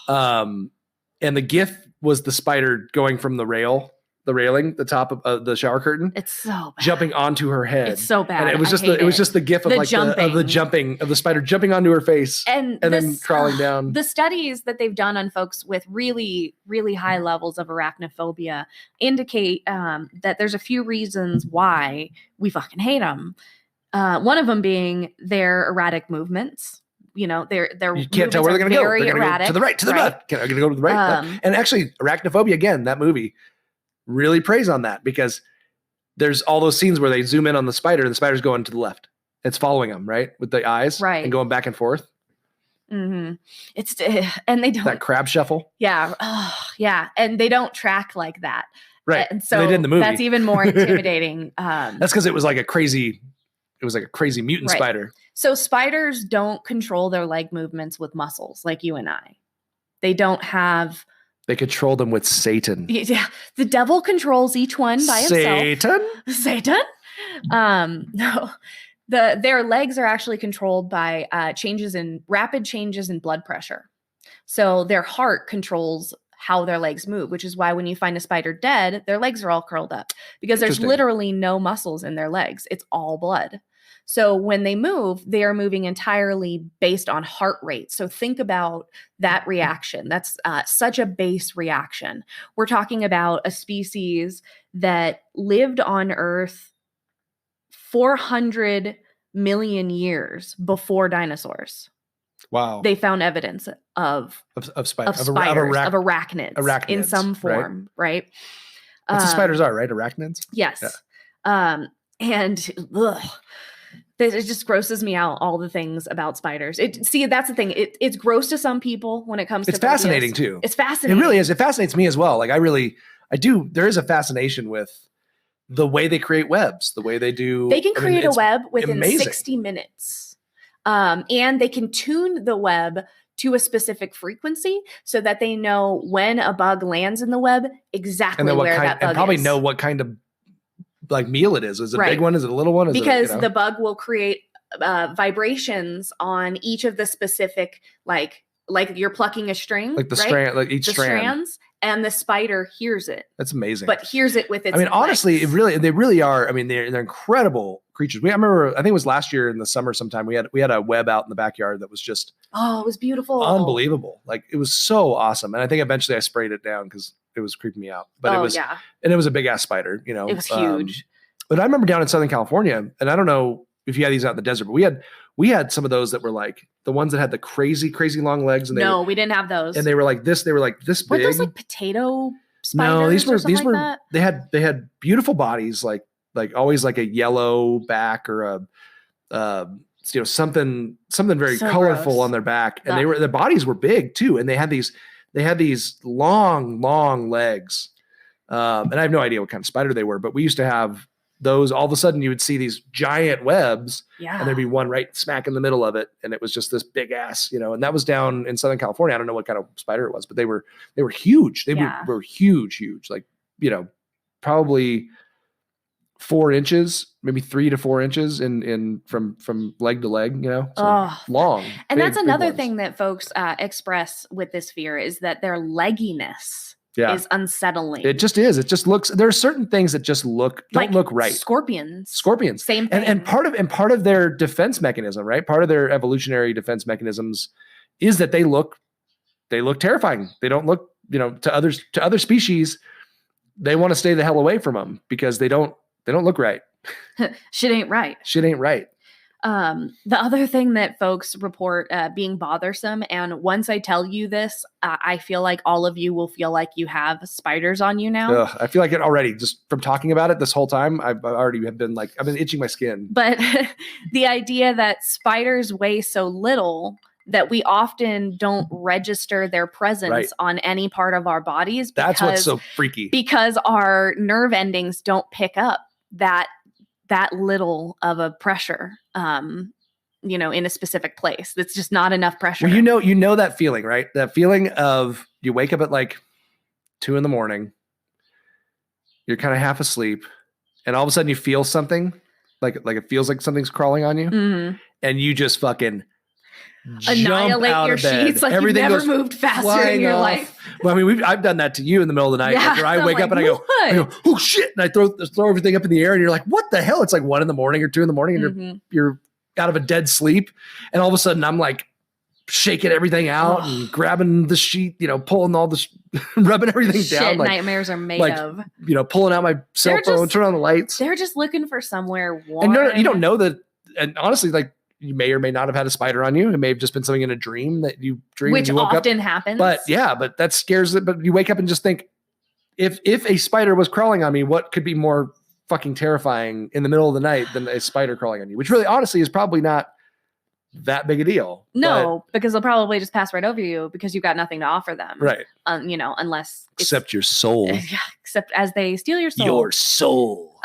And the GIF was the spider going from the railing, the top of the shower curtain. It's so bad. Jumping onto her head. It's so bad. And it was just the GIF of the spider jumping onto her face and then crawling down. The studies that they've done on folks with really, really high levels of arachnophobia indicate that there's a few reasons why we fucking hate them. One of them being their erratic movements. You know, you can't tell where they're going to go. They're going to go to the right, to the left. I'm going to go to the right. And actually, Arachnophobia, again, that movie really preys on that, because there's all those scenes where they zoom in on the spider and the spider's going to the left. It's following them, right? With the eyes. Right. And going back and forth. Mm-hmm. And they don't. That crab shuffle. Yeah. Oh, yeah. And they don't track like that. Right. And so they did in the movie. That's even more intimidating. That's because it was like a crazy mutant spider. So spiders don't control their leg movements with muscles like you and I. They don't have. They control them with Satan. Yeah. The devil controls each one by himself. Satan? No. Their legs are actually controlled by rapid changes in blood pressure. So their heart controls how their legs move, which is why when you find a spider dead, their legs are all curled up, because there's literally no muscles in their legs. It's all blood. So when they move, they are moving entirely based on heart rate. So think about that reaction. That's such a base reaction. We're talking about a species that lived on Earth 400 million years before dinosaurs. Wow. They found evidence of spiders, of arachnids in some form, right? That's what spiders are, right? Arachnids? Yes. Yeah. It just grosses me out, all the things about spiders. That's the thing. It's gross to some people when it comes to It's fascinating too. It's fascinating. It really is. It fascinates me as well. Like I do. There is a fascination with the way they create webs, the way they do. They can create a web within 60 minutes. And they can tune the web to a specific frequency so that they know when a bug lands in the web, exactly where that bug is. And probably know what kind of like meal it is. Is it a big one? Is it a little one? Because the bug will create vibrations on each of the specific, like you're plucking a string, like the strand, like each strand. Strands, and the spider hears it. That's amazing. But hears it with its. I mean, honestly, they really are. I mean, they're incredible creatures. I remember, I think it was last year in the summer sometime. We had a web out in the backyard that was just it was beautiful, unbelievable. Like it was so awesome. And I think eventually I sprayed it down because It was creeping me out. But it was, yeah. and it was a big ass spider, you know. It was huge. But I remember down in Southern California, and I don't know if you had these out in the desert, but we had some of those that were like the ones that had the crazy, crazy long legs. And we didn't have those. And they were like this. They were like this Were big. those like potato spiders? No, these were like that? they had beautiful bodies, like always like a yellow back or a something very So colorful gross. on their back, and their bodies were big too, and they had these long legs, and I have no idea what kind of spider they were, but we used to have those. All of a sudden you would see these giant webs, and there'd be one right smack in the middle of it, and it was just this big ass, and that was down in Southern California. I don't know what kind of spider it was, but they were huge. They were huge, like, probably 4 inches, maybe 3 to 4 inches in from leg to leg, so long. And big, that's another ones. thing that folks express with this fear is that their legginess is unsettling. It just is. It just looks. There are certain things that just don't look right. Scorpions, same thing. And part of their defense mechanism, right? Part of their evolutionary defense mechanisms is that they look terrifying. They don't look, to other species. They want to stay the hell away from them because they don't look right. Shit ain't right. The other thing that folks report being bothersome, and once I tell you this, I feel like all of you will feel like you have spiders on you now. Ugh, I feel like it already, just from talking about it this whole time. I've been itching my skin. But the idea that spiders weigh so little that we often don't register their presence on any part of our bodies. That's what's so freaky. Because our nerve endings don't pick up that little of a pressure, in a specific place. That's just not enough pressure. Well, you know that feeling, right? That feeling of you wake up at like 2 a.m. You're kind of half asleep, and all of a sudden you feel something, like it feels like something's crawling on you, and you just fucking annihilate jump out your of bed. sheets like Everything you've never goes moved faster in your life. Well, I mean, I've done that to you in the middle of the night, where I wake up and I go, oh shit, and I throw everything up in the air, and you're like, what the hell? It's like 1 a.m. or 2 a.m, and you're out of a dead sleep, and all of a sudden I'm like shaking everything out and grabbing the sheet, pulling all this, rubbing everything down. Like nightmares are made of. Pulling out my cell phone, turn on the lights. They're just looking for somewhere warm. And you don't know that. And honestly, like, you may or may not have had a spider on you. It may have just been something in a dream that you dreamed. Which and you woke often up. happens. But that scares it. But you wake up and just think, if a spider was crawling on me, what could be more fucking terrifying in the middle of the night than a spider crawling on you? Which really, honestly, is probably not that big a deal. No, because they'll probably just pass right over you because you've got nothing to offer them. Right. Unless except your soul. Except as they steal your soul. Your soul.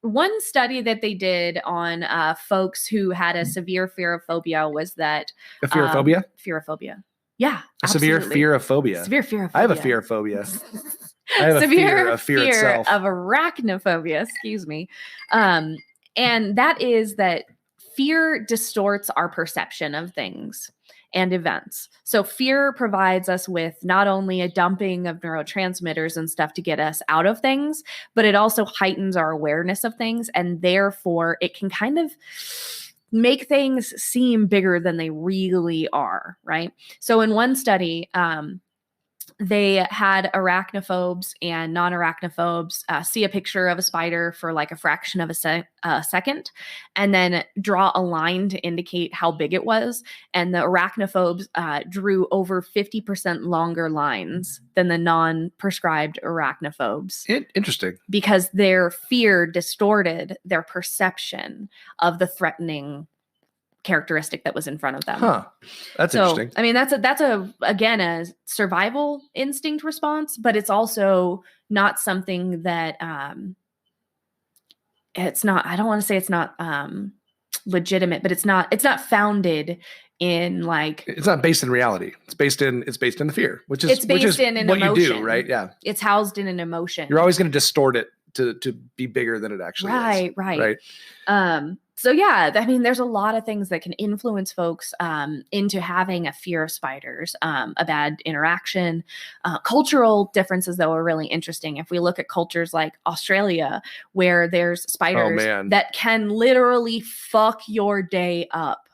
One study that they did on folks who had a severe fear of phobia was that a fearophobia? Fearophobia. Yeah. A severe fear of phobia. Severe fear of phobia. I have a fear of phobia. I have a fear itself. Of arachnophobia, excuse me. And that is that fear distorts our perception of things and events. So fear provides us with not only a dumping of neurotransmitters and stuff to get us out of things, but it also heightens our awareness of things. And therefore it can kind of make things seem bigger than they really are, right? So in one study, they had arachnophobes and non-arachnophobes see a picture of a spider for like a fraction of a second, and then draw a line to indicate how big it was. And the arachnophobes drew over 50% longer lines than the non-prescribed arachnophobes. Interesting. Because their fear distorted their perception of the threatening characteristic that was in front of them. Huh. That's interesting. I mean, that's again a survival instinct response, but it's also not something that it's not, I don't want to say it's not legitimate, but it's not founded in like, it's not based in reality. It's based in the fear, which is in an what emotion. You do, right? Yeah. It's housed in an emotion. You're always going to distort it to be bigger than it actually is. Right. So yeah, I mean, there's a lot of things that can influence folks into having a fear of spiders, a bad interaction. Cultural differences, though, are really interesting. If we look at cultures like Australia, where there's spiders that can literally fuck your day up.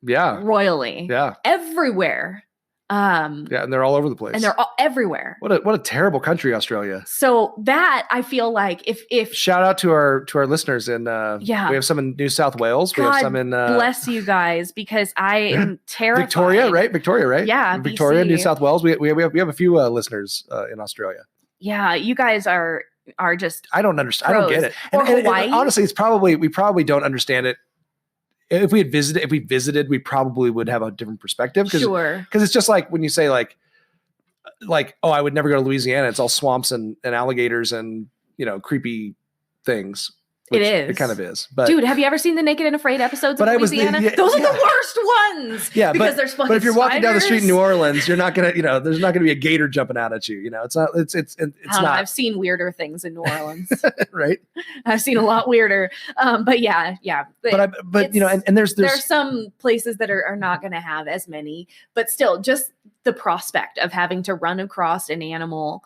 Yeah. Royally. Yeah. Everywhere. Yeah, and they're all over the place. And they're all everywhere. What a terrible country, Australia. So that I feel like if shout out to our listeners in we have some in New South Wales. God we have some in bless you guys, because I am terrified. Victoria, right? Yeah, Victoria, BC. New South Wales. We have a few listeners in Australia. Yeah, you guys are just I don't understand. I don't get it. Or Hawaii. And honestly, we probably don't understand it. If we visited, we probably would have a different perspective. Sure. Because it's just like when you say like, oh, I would never go to Louisiana. It's all swamps and alligators and, creepy things. It is. It kind of is. But dude, have you ever seen the Naked and Afraid episodes of Louisiana? Those are the worst ones. Yeah, because there's fucking but if you're walking down the street in spiders. New Orleans, you're not gonna, there's not gonna be a gator jumping out at you. It's not. It's I don't know, not. I've seen weirder things in New Orleans. Right. I've seen a lot weirder. But yeah. But and there's some places that are not going to have as many, but still, just the prospect of having to run across an animal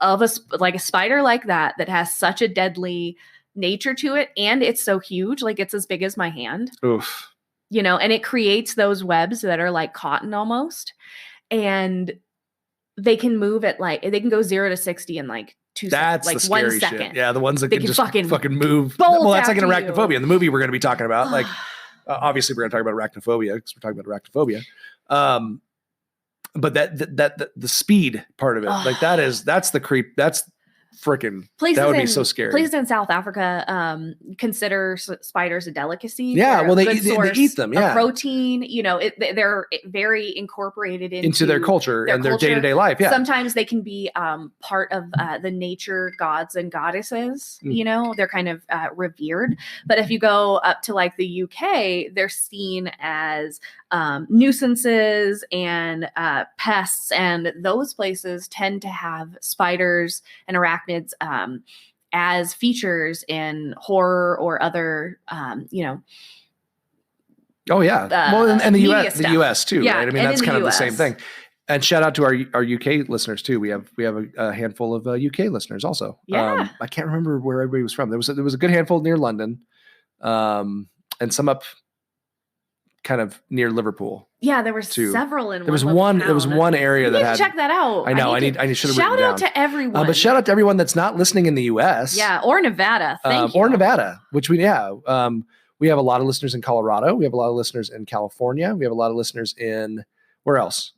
of a spider like that has such a deadly nature to it, and it's so huge, like it's as big as my hand. Oof. And it creates those webs that are like cotton almost, and they can move at they can go 0 to 60 in like 2 That's seconds, the like scary 1 second. shit. Yeah, the ones that They can can just fucking move. bolt Well, that's like an after you. arachnophobia. In the movie we're going to be talking about, obviously we're going to talk about arachnophobia because we're talking about arachnophobia. But that the speed part of it, that's the creep. That's freaking, that would be so scary. Places in South Africa consider spiders a delicacy. Yeah, They're well, a they good eat them. Yeah, of protein. They're very incorporated into their culture and their day-to-day life. Yeah, sometimes they can be part of the nature gods and goddesses. They're kind of revered. But if you go up to like the UK, they're seen as nuisances and pests, and those places tend to have spiders and arachnids as features in horror or other oh yeah, well, and the US too, yeah, right? I mean, that's kind of the same thing. And shout out to our UK listeners too. We have a handful of UK listeners also. Yeah. I can't remember where everybody was from. There was a good handful near London, and some up kind of near Liverpool. Yeah, there were several in. There was one area that had. Check that out. I know. I should have shout out to everyone. But shout out to everyone that's not listening in the U.S. Yeah, or Nevada. Thank you. Or Nevada, which we have a lot of listeners in Colorado. We have a lot of listeners in California. We have a lot of listeners in where else?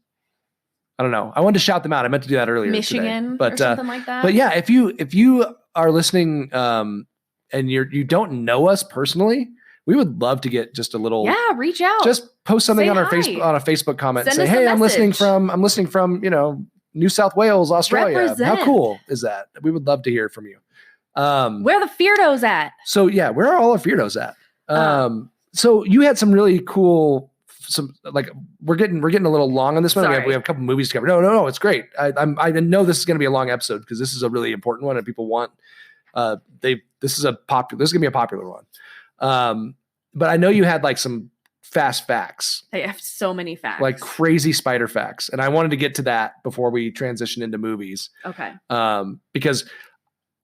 I don't know. I wanted to shout them out. I meant to do that earlier. Michigan, today. or something like that. But yeah, if you are listening and you don't know us personally, we would love to get just a little. Yeah, reach out. Just post something Say on our hi. Facebook comment and Send say, us a "Hey, I'm listening message. from New South Wales, Australia. Represent. How cool is that? We would love to hear from you." Where the Feardos at? So yeah, where are all our Feardos at? So you had some really cool. We're getting a little long on this one. Sorry. We have a couple movies to cover. No, it's great. I know this is going to be a long episode because this is a really important one and people want. This is going to be a popular one. But I know you had like some fast facts. They have so many facts. Like crazy spider facts. And I wanted to get to that before we transition into movies. Okay. Because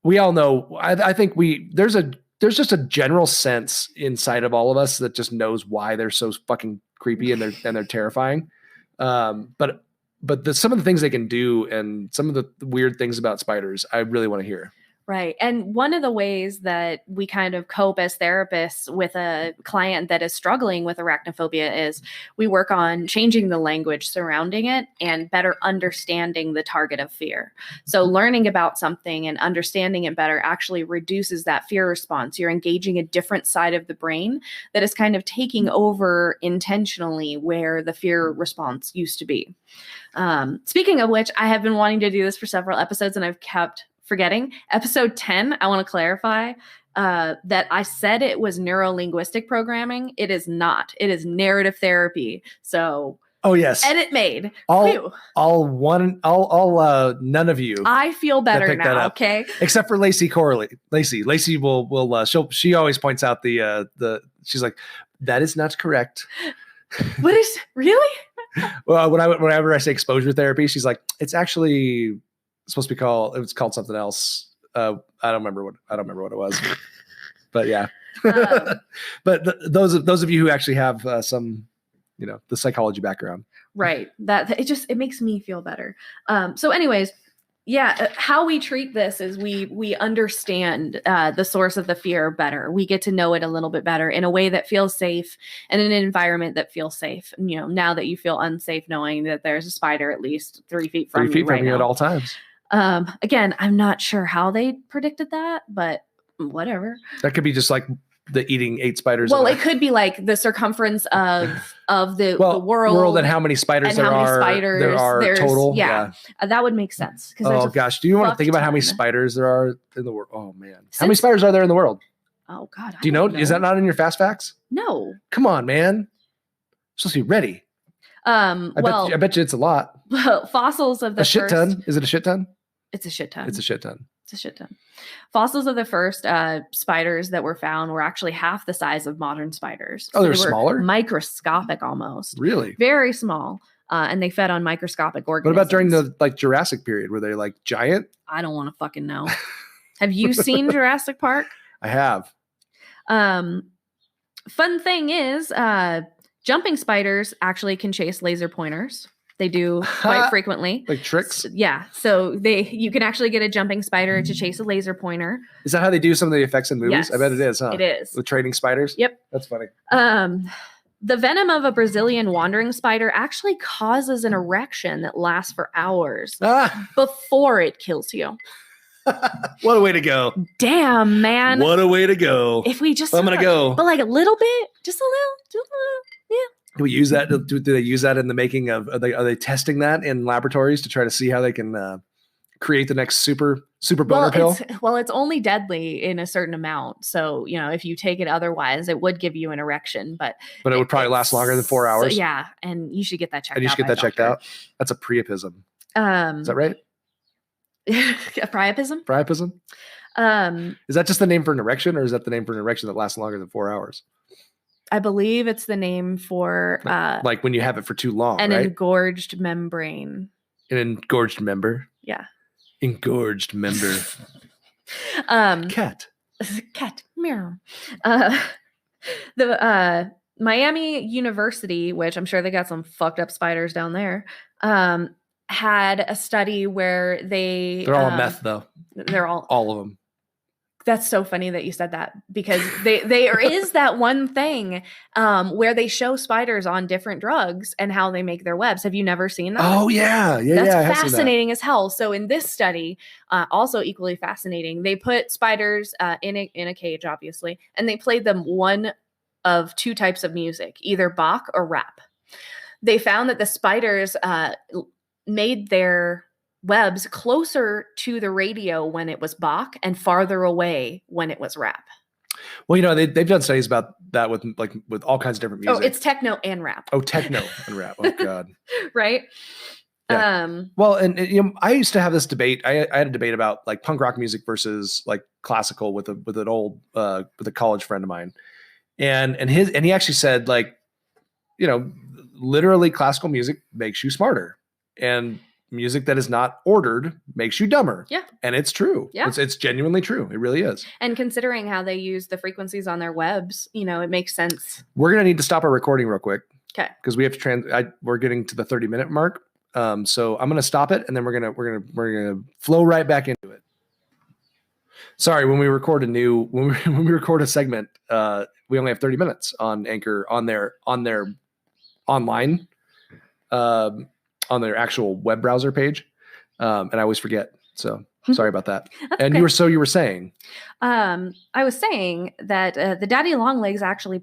we all know, I think there's just a general sense inside of all of us that just knows why they're so fucking creepy and they're terrifying. But some of the things they can do and some of the weird things about spiders, I really want to hear. Right. And one of the ways that we kind of cope as therapists with a client that is struggling with arachnophobia is we work on changing the language surrounding it and better understanding the target of fear. So learning about something and understanding it better actually reduces that fear response. You're engaging a different side of the brain that is kind of taking over intentionally where the fear response used to be. Speaking of which, I have been wanting to do this for several episodes and I've kept forgetting. Episode 10, I want to clarify that I said it was neuro-linguistic programming. It is not. It is narrative therapy. So, oh yes, edit made. All none of you. I feel better now. Okay, except for Lacey Corley. Lacey will she always points out the she's like, that is not correct. What is really? Well, whenever I say exposure therapy, she's like, it's actually supposed to be called. It was called something else. I don't remember what it was. But yeah. But those of you who actually have some the psychology background. Right. That it makes me feel better. So anyways, how we treat this is we understand the source of the fear better. We get to know it a little bit better in a way that feels safe and in an environment that feels safe. Now that you feel unsafe knowing that there's a spider at least 3 feet from you right now. At all times. Again, I'm not sure how they predicted that, but whatever. That could be just like the eating 8 spiders. Well, it could be like the circumference of the world and how many spiders there are total. Yeah. That would make sense. Oh gosh, do you want to think about how many spiders there are in the world? Oh man, how many spiders are there in the world? Oh God, do you know? Is that not in your fast facts? No. Come on, man. Supposed to be ready. I bet you it's a lot. Fossils of the shit ton. Is it a shit ton? It's a shit ton. It's a shit ton. It's a shit ton. Fossils of the first spiders that were found were actually half the size of modern spiders. Oh, they were smaller? Microscopic almost. Really? Very small. And they fed on microscopic organisms. What about during the Jurassic period? Were they like giant? I don't want to fucking know. Have you seen Jurassic Park? I have. Fun thing is, jumping spiders actually can chase laser pointers. They do quite frequently. Like tricks? Yeah. So you can actually get a jumping spider to chase a laser pointer. Is that how they do some of the effects in movies? Yes, I bet it is, huh? It is. With training spiders? Yep. That's funny. The venom of a Brazilian wandering spider actually causes an erection that lasts for hours before it kills you. What a way to go. Damn, man. What a way to go. If we just... I'm going to go. But like a little bit, just a little, yeah. Do we use that? Do they use that in the making of? Are they testing that in laboratories to try to see how they can create the next super boner pill? It's only deadly in a certain amount. So if you take it otherwise, it would give you an erection, but it would probably last longer than 4 hours. So, yeah, and you should get that checked out. And you should get that checked out. That's a priapism. Is that right? A priapism? Priapism. Is that just the name for an erection, or is that the name for an erection that lasts longer than 4 hours? I believe it's the name for like when you have it for too long, an right? engorged membrane. An engorged member. Yeah. Engorged member. Cat. Meow. The Miami University, which I'm sure they got some fucked up spiders down there, had a study where they're all meth though. They're all of them. That's so funny that you said that, because there is that one thing where they show spiders on different drugs and how they make their webs. Have you never seen that? Oh yeah. That's fascinating as hell. So in this study, also equally fascinating, they put spiders in a cage, obviously, and they played them one of 2 types of music, either Bach or rap. They found that the spiders made their webs closer to the radio when it was Bach and farther away when it was rap. Well, they've done studies about that with all kinds of different music. Oh, it's techno and rap. Oh, techno and rap. Oh God. Right. Yeah. Well, and I used to have this debate. I had a debate about like punk rock music versus like classical with a college friend of mine, and he actually said like, literally classical music makes you smarter, and music that is not ordered makes you dumber. Yeah. And it's true. Yeah. It's genuinely true. It really is. And considering how they use the frequencies on their webs, it makes sense. We're going to need to stop our recording real quick. Okay. Because we have to we're getting to the 30-minute mark. So I'm going to stop it, and then we're going to flow right back into it. Sorry, when we record a segment, we only have 30 minutes on Anchor on their online on their actual web browser page. And I always forget. So sorry about that. And okay. You were saying? I was saying that the daddy longlegs actually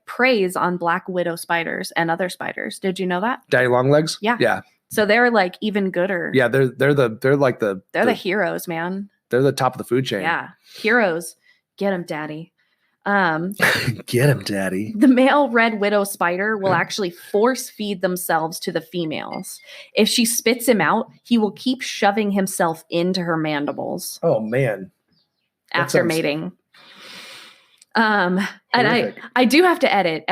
preys on black widow spiders and other spiders. Did you know that? Daddy longlegs? Yeah. Yeah. So they're like even gooder. Yeah. They're the heroes, man. They're the top of the food chain. Yeah. Heroes. Get them, daddy. Get him, daddy. The male red widow spider will actually force feed themselves to the females. If she spits him out, he will keep shoving himself into her mandibles. Oh man. After mating. And I do have to edit.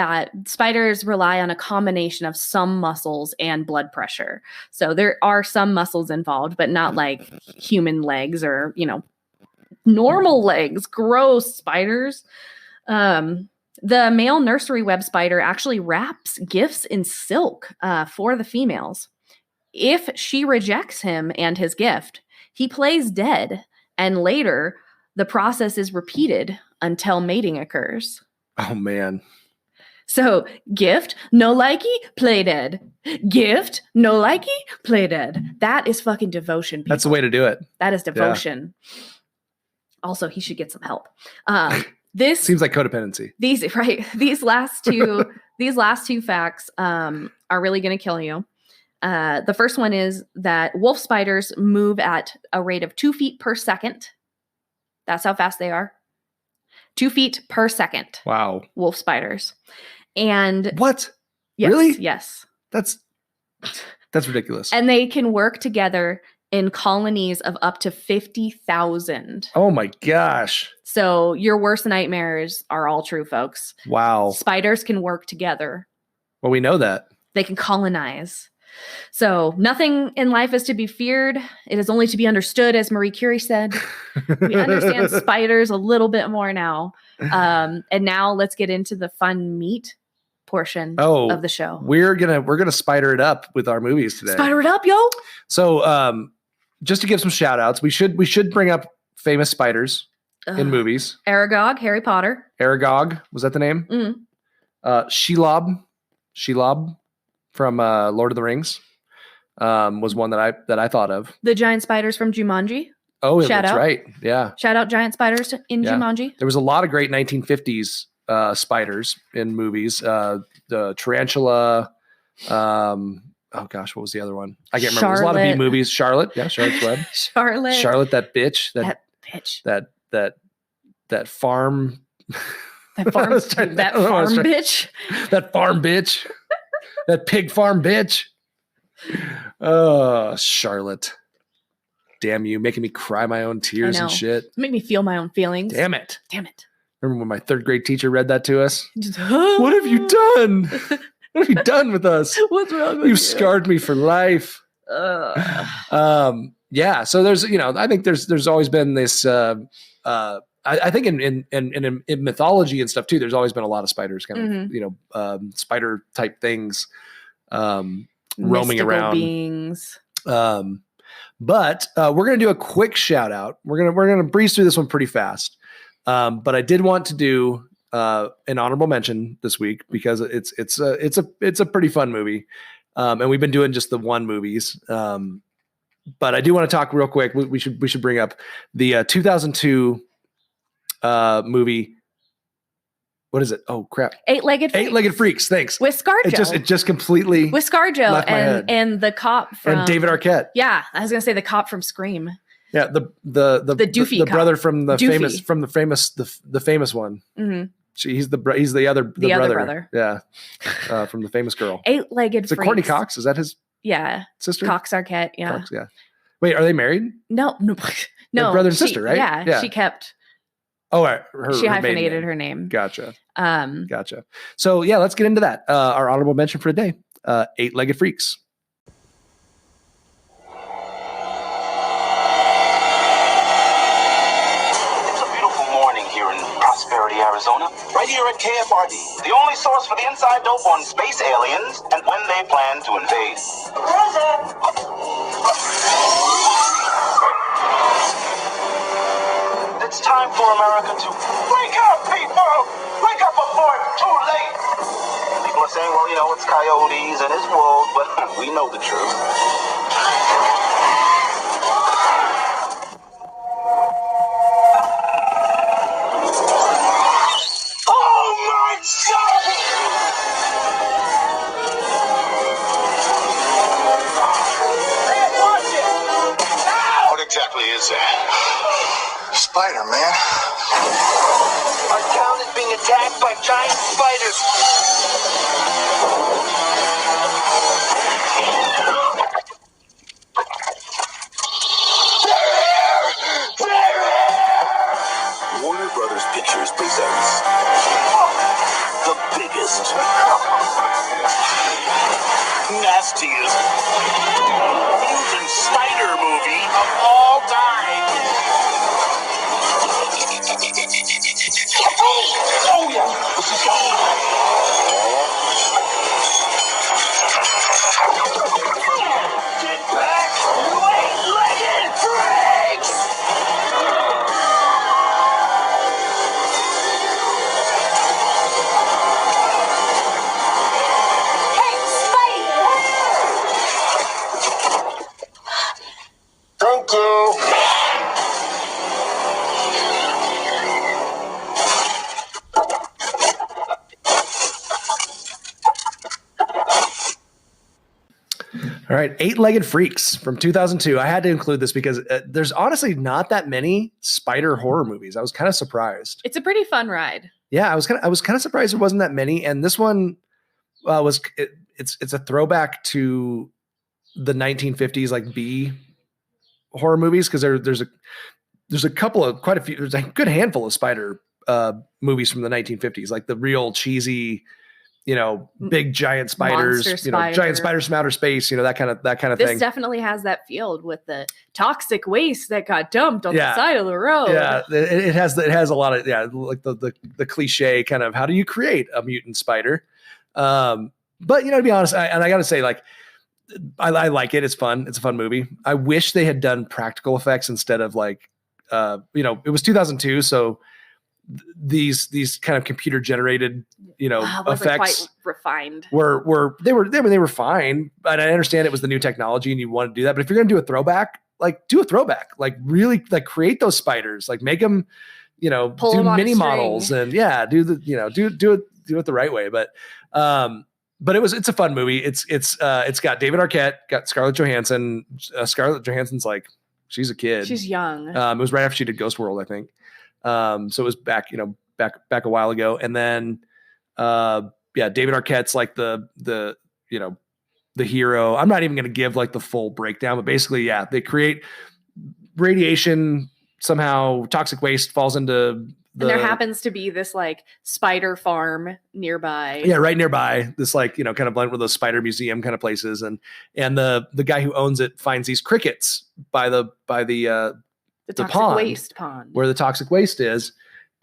Spiders rely on a combination of some muscles and blood pressure. So there are some muscles involved, but not like human legs or, normal legs. Gross spiders. The male nursery web spider actually wraps gifts in silk for the females. If she rejects him and his gift, he plays dead, and later the process is repeated until mating occurs. Oh, man. So, gift, no likey, play dead. Gift, no likey, play dead. That is fucking devotion, people. That's the way to do it. That is devotion. Yeah. Also, he should get some help. This seems like codependency. These last two facts are really going to kill you. The first one is that wolf spiders move at a rate of 2 feet per second. That's how fast they are. 2 feet per second. Wow. Wolf spiders. And what? Yes, really? Yes. That's ridiculous. And they can work together in colonies of up to 50,000. Oh my gosh. So your worst nightmares are all true, folks. Wow. Spiders can work together. Well, we know that. They can colonize. So nothing in life is to be feared. It is only to be understood, as Marie Curie said. We understand spiders a little bit more now. And now let's get into the fun meat portion of the show. We're gonna spider it up with our movies today. Spider it up, yo. So just to give some shout outs, we should bring up famous spiders in movies. Aragog, Harry Potter. Aragog, was that the name? Mm-hmm. Shelob from Lord of the Rings was one that I thought of. The giant spiders from Jumanji. Oh, that's right. Yeah. Shout out giant spiders in Jumanji. There was a lot of great 1950s spiders in movies. The tarantula. Oh gosh, what was the other one? I can't remember. There's a lot of B movies. Charlotte. Yeah, Charlotte's Web. Charlotte, that bitch. That bitch. That farm. That farm bitch. That farm bitch. That pig farm bitch. Oh, Charlotte. Damn you, making me cry my own tears and shit. Make me feel my own feelings. Damn it. Remember when my third grade teacher read that to us? What have you done? What have you done with us? What's wrong with you? You've scarred me for life. Yeah. So there's, I think there's always been this, I think in mythology and stuff too, there's always been a lot of spiders kind of, spider type things, roaming mystical around. Beings. But we're going to do a quick shout out. We're going to breeze through this one pretty fast. But I did want to do an honorable mention this week because it's a pretty fun movie. And we've been doing just the one movies. But I do want to talk real quick. We should bring up the 2002 movie. What is it? Oh crap! Eight-legged freaks. Thanks. With ScarJo. It just completely with ScarJo and the cop from and David Arquette. Yeah, I was gonna say the cop from Scream. Yeah, the doofy the cop. brother from the famous one. Mm-hmm. He's the other brother. Yeah, from the famous girl. Eight-legged. Is it Courtney Cox? Is that his? Yeah, sister. Cox Arquette. Yeah. Cox, yeah. Wait, are they married? No. They're brother and sister, right? Yeah. She kept. Oh, she hyphenated her name. Gotcha. Gotcha. So yeah, let's get into that. Our honorable mention for today: Eight-legged freaks. Arizona, right here at KFRD, the only source for the inside dope on space aliens and when they plan to invade. It's time for America to wake up, people! Wake up before it's too late! People are saying, well, it's coyotes and his wolves, but we know the truth. What exactly is that? Spider-Man. Our town is being attacked by giant spiders. They're here! Warner Brothers Pictures presents the biggest, nastiest mutant spider movie of all time. Oh yeah, Get back, you eight-legged freaks! Hey, Spidey! Thank you. All right, Eight-Legged Freaks from 2002. I had to include this because there's honestly not that many spider horror movies. I was kind of surprised. It's a pretty fun ride. Yeah, I was kind of surprised there wasn't that many. And this one it's a throwback to the 1950s like B horror movies because there's a couple of quite a few. There's a good handful of spider movies from the 1950s, like the real cheesy, big giant spiders, Monster giant spiders from outer space, that kind of This thing. definitely has that field with the toxic waste that got dumped on Yeah. the side of the road. Yeah, it has a lot of like the cliche kind of how do you create a mutant spider? But to be honest, I got to say, like, I like it. It's fun. It's a fun movie. I wish they had done practical effects instead of like, it was 2002, so these kind of computer generated, Wasn't effects quite refined. were fine. But I understand it was the new technology and you want to do that. But if you're going to do a throwback, like do a throwback, like really like create those spiders, like make them, Pull do them on a mini string. models and do it the right way. But it's a fun movie. It's got David Arquette, got Scarlett Johansson. Scarlett Johansson's like, she's a kid. She's young. It was right after she did Ghost World, I think. So it was back a while ago. And then, David Arquette's like the hero. I'm not even going to give like the full breakdown, but basically, they create radiation somehow, toxic waste falls into and there happens to be this like spider farm nearby. Yeah, right nearby. This like, kind of blend with those spider museum kind of places. And the guy who owns it finds these crickets by the toxic pond, waste pond where the toxic waste is.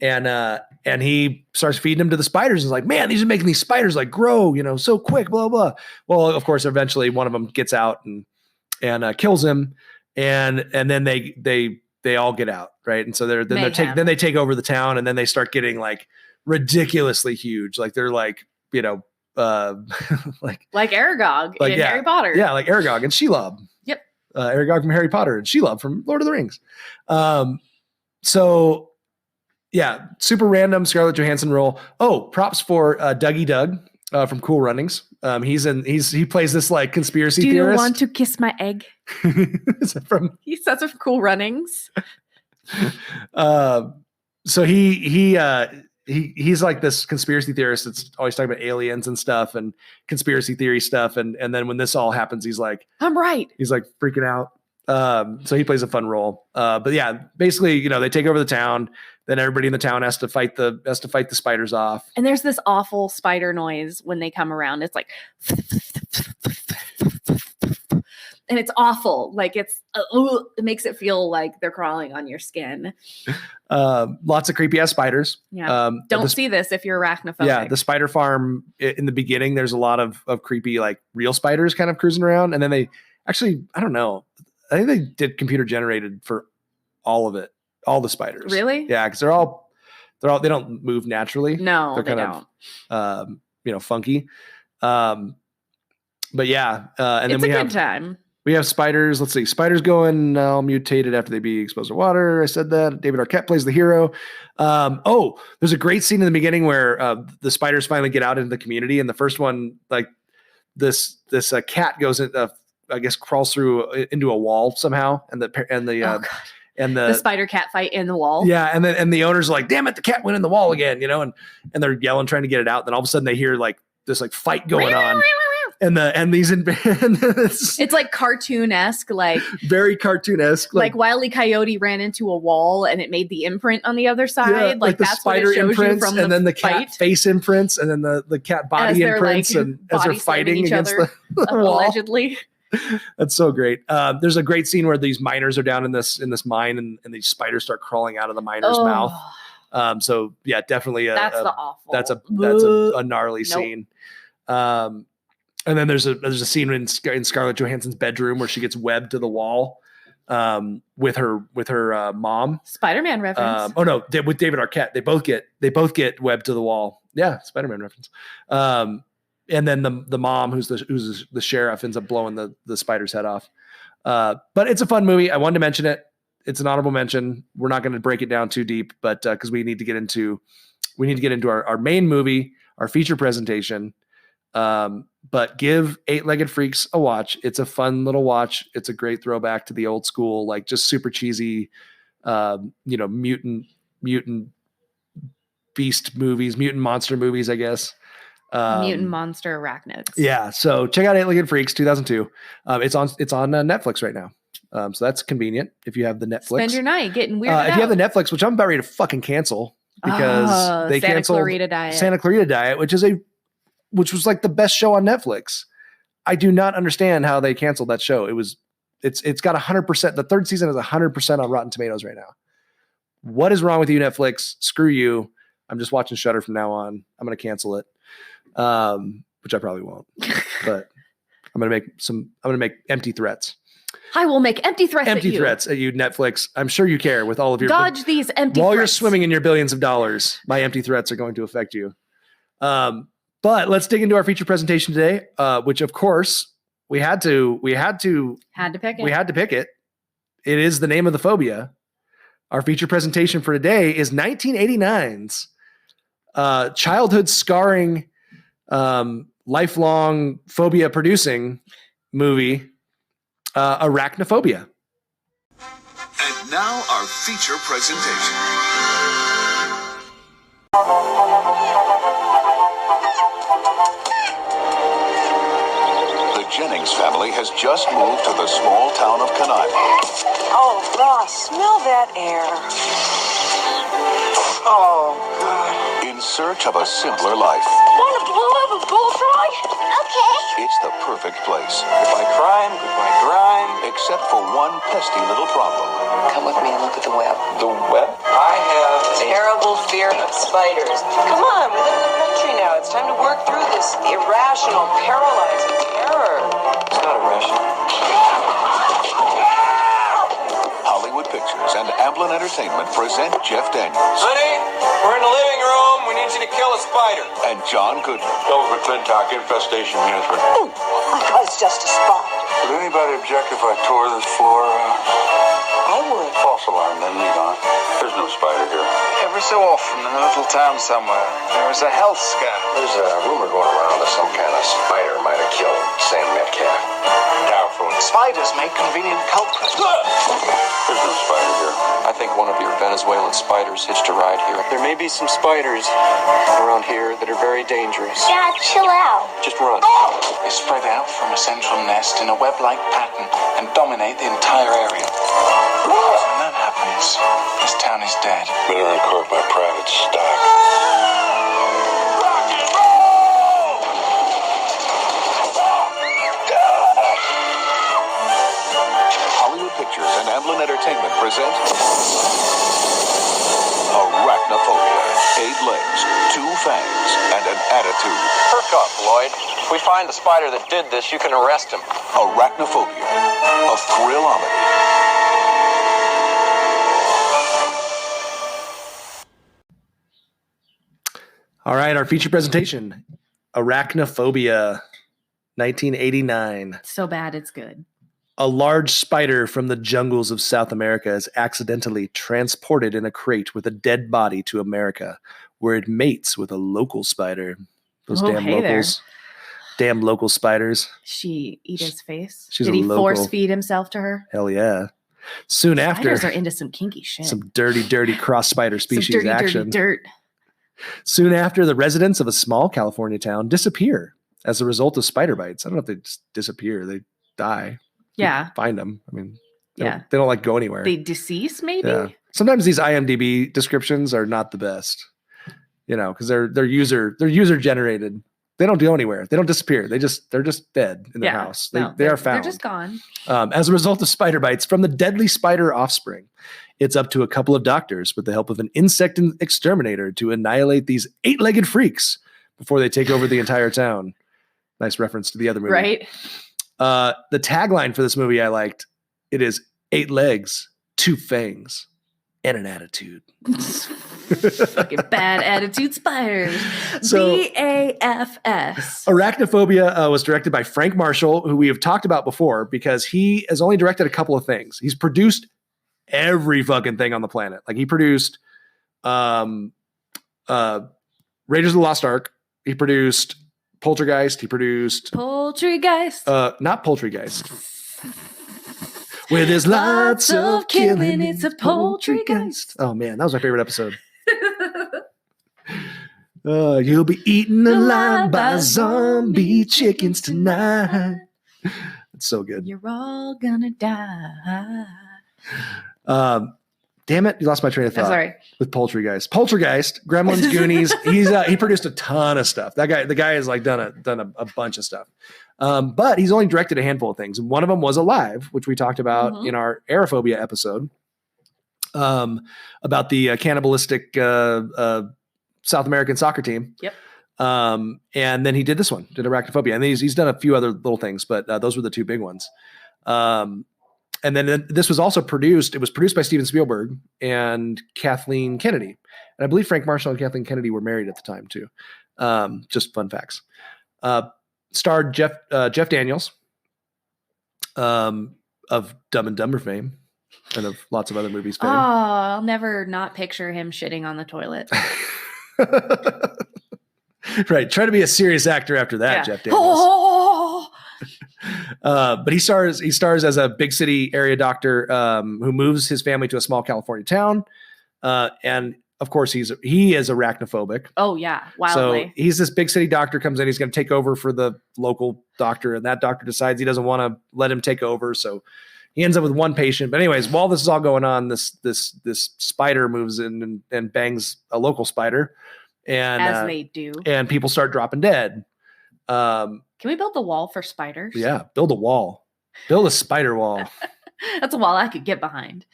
And he starts feeding them to the spiders. And is like, man, these are making these spiders like grow, so quick, blah, blah. Well, of course, eventually one of them gets out and kills him. And then they all get out. Right. And so then they take over the town, and then they start getting like ridiculously huge. Like they're like, like Aragog in Harry Potter. Yeah. Like Aragog and Shelob. Yep. Aragog from Harry Potter and Shelob from Lord of the Rings. So yeah, super random Scarlett Johansson role. Oh, props for Dougie Doug from Cool Runnings. He plays this like conspiracy theorist. Do you theorist. want to kiss my egg? He says of Cool Runnings. So he's like this conspiracy theorist that's always talking about aliens and stuff and conspiracy theory stuff. And then when this all happens, he's like, I'm right. He's like freaking out. So he plays a fun role. But yeah, basically, they take over the town. Then everybody in the town has to fight the spiders off. And there's this awful spider noise when they come around. It's like, and it's awful. Like it makes it feel like they're crawling on your skin. Lots of creepy ass spiders. Yeah. Don't see this if you're arachnophobic. Yeah. The spider farm in the beginning, there's a lot of creepy, like real spiders kind of cruising around. And then they actually, I don't know. I think they did computer generated for all of it. All the spiders. Really? Yeah. Cause they don't move naturally. No, they're kind of, funky. But yeah. And it's then a good time. We have spiders. Let's see. Spiders going all mutated after they be exposed to water. I said that. David Arquette plays the hero. There's a great scene in the beginning where the spiders finally get out into the community. And the first one, like this cat goes in, I guess crawls through into a wall somehow. And the spider cat fight in the wall. Yeah. And the owner's like, damn it, the cat went in the wall again, and they're yelling, trying to get it out. And then all of a sudden they hear like this like fight going on. It's like cartoon-esque, like very cartoon-esque. Like Wile E. Coyote ran into a wall and it made the imprint on the other side. Yeah, like the that's spider what it shows imprints, you from and then the cat fight. face imprints, and then the cat body imprints, like, and as they're fighting each against other, the wall. allegedly. That's so great. There's a great scene where these miners are down in this mine, and these spiders start crawling out of the miner's mouth. So yeah, definitely That's the awful. that's a gnarly Nope. scene. And then there's a scene in Scarlett Johansson's bedroom where she gets webbed to the wall with her mom. Spider-Man reference. With David Arquette, they both get webbed to the wall. Yeah, Spider-Man reference. And then the mom, who's the sheriff, ends up blowing the spider's head off. But it's a fun movie. I wanted to mention it. It's an honorable mention. We're not going to break it down too deep, but because we need to get into our main movie, our feature presentation. But give Eight-Legged Freaks a watch. It's a fun little watch. It's a great throwback to the old school, like just super cheesy, mutant beast movies, mutant monster movies, I guess. Mutant monster arachnids. Yeah. So check out Eight-Legged Freaks 2002. It's on Netflix right now. So that's convenient if you have the Netflix. Spend your night getting weirded if you have out. the Netflix, which I'm about ready to fucking cancel because they Santa canceled Clarita Diet. Santa Clarita Diet, which was like the best show on Netflix. I do not understand how they canceled that show. It's got 100%. The third season is 100% on Rotten Tomatoes right now. What is wrong with you, Netflix? Screw you. I'm just watching Shudder from now on. I'm going to cancel it. Which I probably won't, but I'm going to make empty threats. I will make empty threats at you, Netflix. I'm sure you care with all of your dodge these empty while threats. You're swimming in your billions of dollars. My empty threats are going to affect you. But let's dig into our feature presentation today, which of course we had to pick it. It is The Name of the Phobia. Our feature presentation for today is 1989's childhood scarring, lifelong phobia producing movie, Arachnophobia. And now our feature presentation. The Jennings family has just moved to the small town of Kanai. Oh, Ross, smell that air. Oh, God. In search of a simpler life. Want to blow up a bullfrog? Okay. It's the perfect place. Goodbye crime, goodbye grime. Except for one pesky little problem. Come with me and look at the web. The web? I have Terrible fear of spiders. Come on, we live in the country now. It's time to work through this irrational, paralyzing terror. It's not irrational. Hollywood Pictures and Amblin Entertainment present Jeff Daniels. Honey, we're in the living room. We need you to kill a spider. And John Goodman. Over McClintock, infestation management. Oh, I thought it's just a spot. Would anybody object if I tore this floor out? I would. False alarm, then lead on. There's no spider here. Every so often in a little town somewhere, there is a health scare. There's a rumor going around that some kind of spider might have killed Sam Metcalf. Doubtful. Spiders make convenient culprits. There's no spider here. I think one of your Venezuelan spiders hitched a ride here. There may be some spiders around here that are very dangerous. Dad, chill out. Just run. They spread out from a central nest in a web-like pattern and dominate the entire area. When that happens, this town is dead. Better uncork my private stock. Rock and roll! Hollywood Pictures and Amblin Entertainment present Arachnophobia. 8 legs, 2 fangs, and an attitude. Perk up, Lloyd. If we find the spider that did this, you can arrest him. Arachnophobia. A thrill-omedy. All right, our feature presentation, Arachnophobia, 1989. So bad it's good. A large spider from the jungles of South America is accidentally transported in a crate with a dead body to America, where it mates with a local spider. Those Oh, damn hey there. locals. Damn local spiders. She eat his face? She's Did a he local. force feed himself to her? Hell yeah. Soon after, Spiders are into some kinky shit. some dirty cross spider species some dirty, action. dirty dirt. Soon after, the residents of a small California town disappear as a result of spider bites. I don't know if they just disappear; they die. Yeah. You find them. I mean, Yeah. they don't like go anywhere. They decease, maybe? Yeah. Sometimes these IMDb descriptions are not the best, because they're user generated. They don't go anywhere. They don't disappear. They're just dead in their house. They are found. They're just gone. As a result of spider bites from the deadly spider offspring. It's up to a couple of doctors with the help of an insect exterminator to annihilate these 8-legged freaks before they take over the entire town. Nice reference to the other movie. Right. The tagline for this movie I liked. It is 8 legs, 2 fangs, and an attitude. Fucking bad attitude spiders. So, BAFS. Arachnophobia was directed by Frank Marshall, who we have talked about before because he has only directed a couple of things. He's produced every fucking thing on the planet. Like he produced Raiders of the Lost Ark. He produced Poltergeist. He produced Poltergeist. Not Poltergeist. Where there's lots of killing, it's a poltergeist. Oh man, that was my favorite episode. You'll be eaten alive by zombie chickens tonight. It's so good. You're all gonna die. Damn it, you lost my train of thought. Sorry. With Poltergeist, Gremlins, Goonies. He produced a ton of stuff. The guy has like done a bunch of stuff. But he's only directed a handful of things. One of them was Alive, which we talked about in our Aerophobia episode, about the cannibalistic South American soccer team. Yep. And then he did this one, did Arachnophobia, and he's done a few other little things, but those were the 2 big ones. And then this was also produced. It was produced by Steven Spielberg and Kathleen Kennedy, and I believe Frank Marshall and Kathleen Kennedy were married at the time too. Just fun facts. Starred Jeff Daniels, of Dumb and Dumber fame, and of lots of other movies fame. Oh, I'll never not picture him shitting on the toilet. Right. Try to be a serious actor after that, Jeff Daniels. Oh! But he stars as a big city area doctor who moves his family to a small California town. And of course he is arachnophobic. Oh yeah. Wildly. So he's this big city doctor, comes in, he's going to take over for the local doctor, and that doctor decides he doesn't want to let him take over. So he ends up with 1 patient. But anyways, while this is all going on, this spider moves in and bangs a local spider. And as they do. And people start dropping dead. Can we build the wall for spiders? Yeah, build a wall. Build a spider wall. That's a wall I could get behind.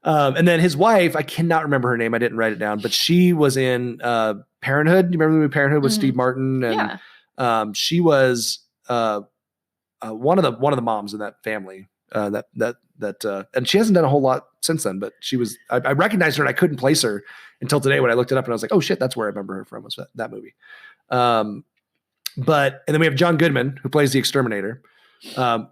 And then his wife, I cannot remember her name. I didn't write it down, but she was in Parenthood. You remember the movie Parenthood with Steve Martin? And she was one of the moms in that family. And she hasn't done a whole lot since then, but she was. I recognized her and I couldn't place her until today when I looked it up and I was like, oh shit, that's where I remember her from. Was that movie? And then we have John Goodman, who plays the exterminator,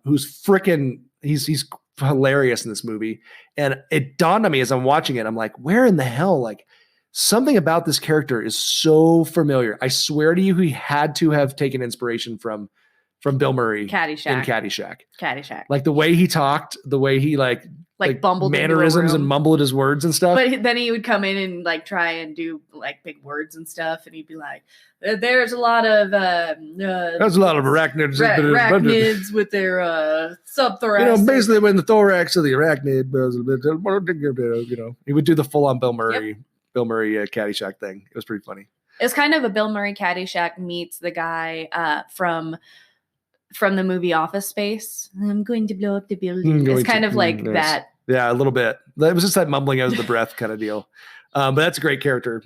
who's freaking. He's hilarious in this movie. And it dawned on me as I'm watching it, I'm like, where in the hell? Like, something about this character is so familiar. I swear to you, he had to have taken inspiration from Bill Murray in Caddyshack. Like the way he talked, the way he like bumbled mannerisms and mumbled his words and stuff. But then he would come in and like try and do like big words and stuff, and he'd be like, "There's a lot of arachnids with their subthoracic." Basically when the thorax of the arachnid was he would do the full on Bill Murray Caddyshack thing. It was pretty funny. It's kind of a Bill Murray Caddyshack meets the guy from the movie Office Space. I'm going to blow up the building. It's kind of like that. Yeah, a little bit. It was just that mumbling out of the breath kind of deal. But that's a great character.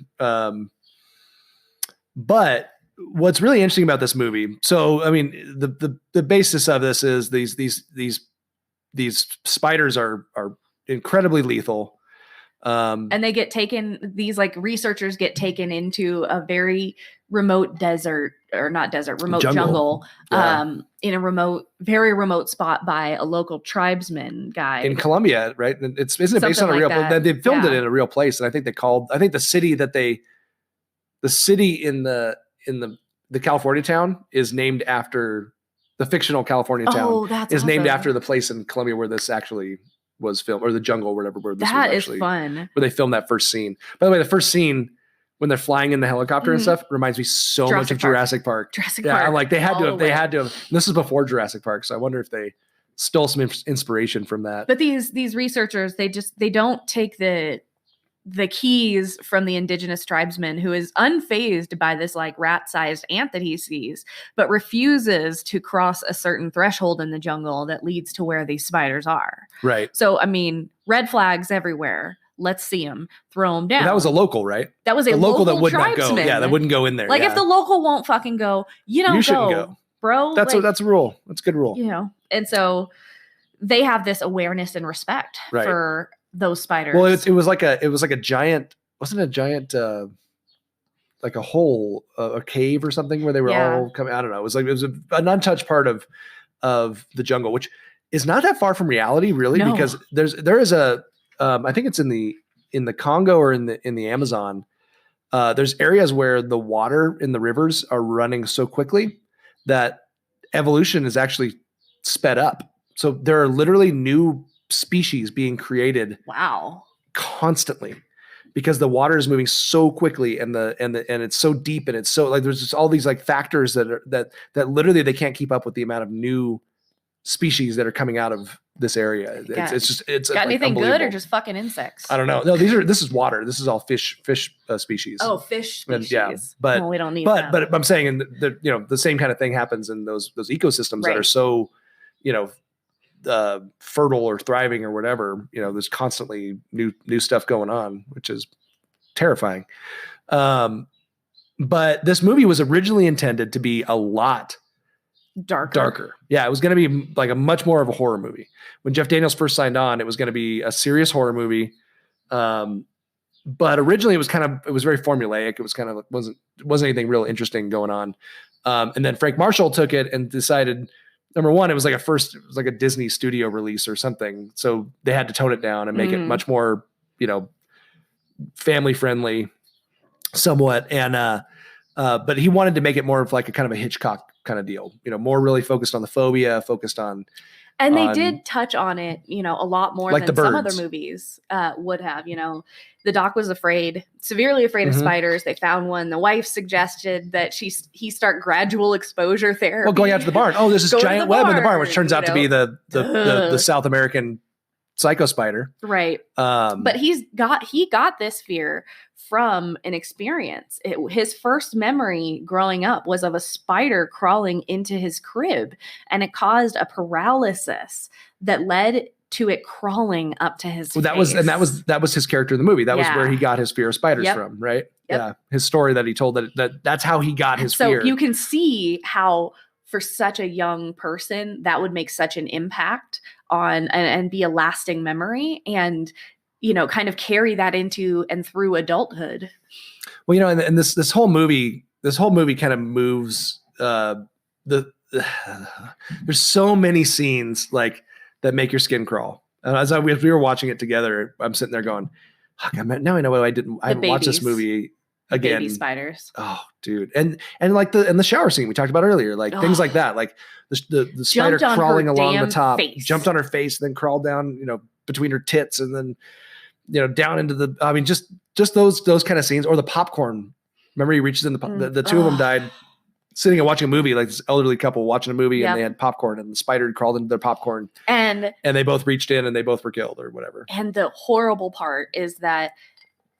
But what's really interesting about this movie, so I mean, the basis of this is these spiders are incredibly lethal. And they get taken, these like researchers get taken into a very remote jungle in a very remote spot by a local tribesman guy in Colombia, right? And isn't it based on a real place? They filmed it in a real place. And I think the city in the California town is named after the fictional California town is named after the place in Colombia where this actually was filmed, or the jungle, or whatever. Where this that was actually, is fun. Where they filmed that first scene. By the way, the first scene when they're flying in the helicopter and stuff reminds me so much of Jurassic Park. Jurassic Park. I'm like, they had to have. This is before Jurassic Park, so I wonder if they stole some inspiration from that. But these researchers, they don't take the the keys from the indigenous tribesman who is unfazed by this like rat-sized ant that he sees, but refuses to cross a certain threshold in the jungle that leads to where these spiders are. Right. So, I mean, red flags everywhere. Let's see them. Throw them down. And that was a local, right? That was a local that would tribesman. not go. Yeah, that wouldn't go in there. Like yeah. if the local won't fucking go, you don't shouldn't go. bro. That's like, that's a rule. That's a good rule. You know, and so they have this awareness and respect for those spiders. Well, it was like a giant, wasn't it a giant like a hole, a cave or something where they were all coming. I don't know. It was an untouched part of the jungle, which is not that far from reality, really, because there is a I think it's in the Congo or in the Amazon. There's areas where the water in the rivers are running so quickly that evolution is actually sped up. So there are literally new species being created. Wow. Constantly, because the water is moving so quickly and it's so deep and it's so like there's just all these like factors that literally they can't keep up with the amount of new species that are coming out of this area. It's got anything good or just fucking insects? I don't know. No, this is water. This is all fish species. Oh, fish species. And, but we don't need but them. but I'm saying the same kind of thing happens in those ecosystems that are so fertile or thriving or whatever. There's constantly new stuff going on, which is terrifying. But this movie was originally intended to be a lot darker. Yeah, it was going to be like a much more of a horror movie. When Jeff Daniels first signed on, it was going to be a serious horror movie. But originally it was very formulaic. It was kind of wasn't anything real interesting going on. And then Frank Marshall took it and decided, number one, it was like a Disney studio release or something. So they had to tone it down and make it much more, family friendly somewhat. And, but he wanted to make it more of like a kind of a Hitchcock kind of deal, more really focused on the phobia, focused on. And they did touch on it, a lot more like than some other movies would have. The doc was severely afraid of spiders. They found one. The wife suggested that he start gradual exposure therapy. Well, going out to the barn. Oh, there's this giant web in the barn, which turns out to be the South American psycho spider. Right. But he got this fear from an experience. His first memory growing up was of a spider crawling into his crib, and it caused a paralysis that led to it crawling up to his face. That was his character in the movie. That was where he got his fear of spiders from, right? Yep. Yeah. His story that he told that's how he got his fear. So you can see how for such a young person that would make such an impact on and be a lasting memory, and kind of carry that into and through adulthood. Well, and this whole movie kind of moves there's so many scenes like that make your skin crawl. And as we were watching it together, I'm sitting there going, now I know why I haven't watched this movie again. Baby spiders. Oh, dude. And like the shower scene we talked about earlier, like things like that, like the spider crawling along the top, jumped on her face, then crawled down, between her tits, and then, down into just those kind of scenes. Or the popcorn. Remember he reaches in the two of them died sitting and watching a movie, like this elderly couple watching a movie, and they had popcorn, and the spider had crawled into their popcorn, and they both reached in and they both were killed or whatever. And the horrible part is that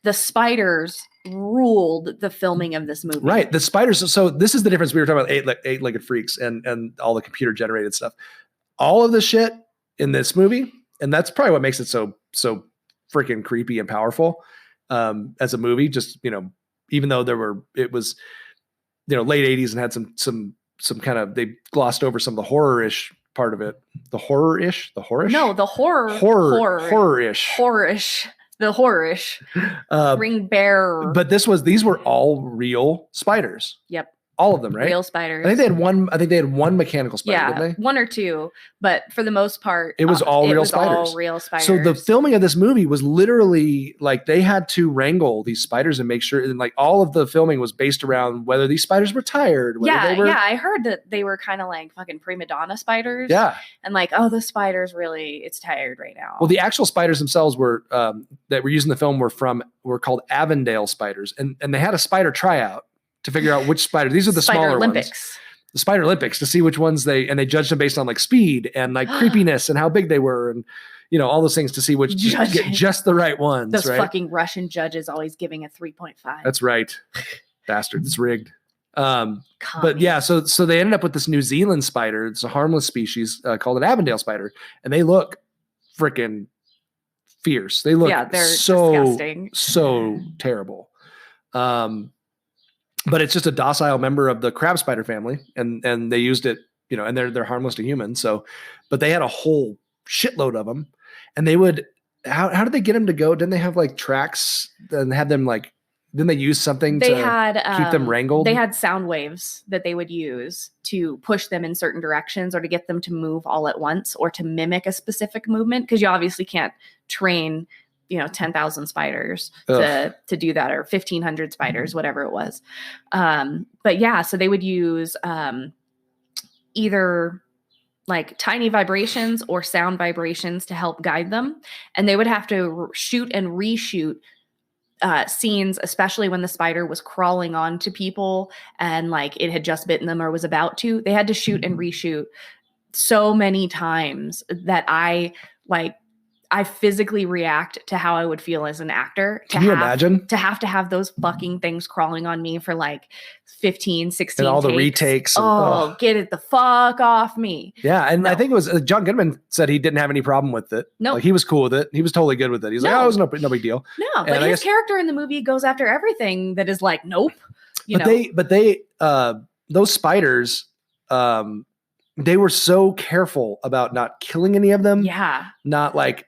the spiders ruled the filming of this movie. Right. The spiders. So this is the difference. We were talking about eight-legged freaks and all the computer generated stuff. All of the shit in this movie, and that's probably what makes it so freaking creepy and powerful as a movie. Just, even though it was late 80s and had some kind of, they glossed over some of the horror-ish part of it. The horror-ish? No, the horror-ish. Horror-ish. The horror-ish. Ring bear. But these were all real spiders. Yep. All of them, right? Real spiders. I think they had one mechanical spider, didn't they? One or two, but for the most part, it was all real spiders. All real spiders. So the filming of this movie was literally like they had to wrangle these spiders and make sure, and like all of the filming was based around whether these spiders were tired. I heard that they were kind of like fucking prima donna spiders. Yeah, and like, oh, the spider's really, it's tired right now. Well, the actual spiders themselves were that were used in the film were called Avondale spiders, and they had a spider tryout to figure out which spider. These are the Spider smaller Olympics. ones. Spider Olympics to see which ones they judged them based on like speed and like creepiness and how big they were and all those things to see which get just the right ones. Those right? fucking Russian judges always giving a 3.5. That's right. Bastards. It's rigged. But yeah, so they ended up with this New Zealand spider. It's a harmless species called an Avondale spider, and they look freaking fierce. They look they're so disgusting. So terrible. But it's just a docile member of the crab spider family, and they used it, and they're harmless to humans. So, but they had a whole shitload of them, and they would. How did they get them to go? Didn't they have like tracks and have them like? Didn't they use something to keep them wrangled? They had sound waves that they would use to push them in certain directions or to get them to move all at once or to mimic a specific movement. Because you obviously can't train, 10,000 spiders to do that, or 1,500 spiders, whatever it was. But yeah, so they would use either like tiny vibrations or sound vibrations to help guide them. And they would have to shoot and reshoot scenes, especially when the spider was crawling onto people and like it had just bitten them or was about to. They had to shoot and reshoot so many times that I physically react to how I would feel as an actor. Can you imagine? To have those fucking things crawling on me for like 15, 16 and all takes. the retakes. Get it the fuck off me. Yeah, and I think it was John Goodman said he didn't have any problem with it. No. Like he was cool with it. He was totally good with it. He's like, it was no big deal. No, but his character in the movie goes after everything that is like, nope. But they those spiders, they were so careful about not killing any of them. Yeah. Not like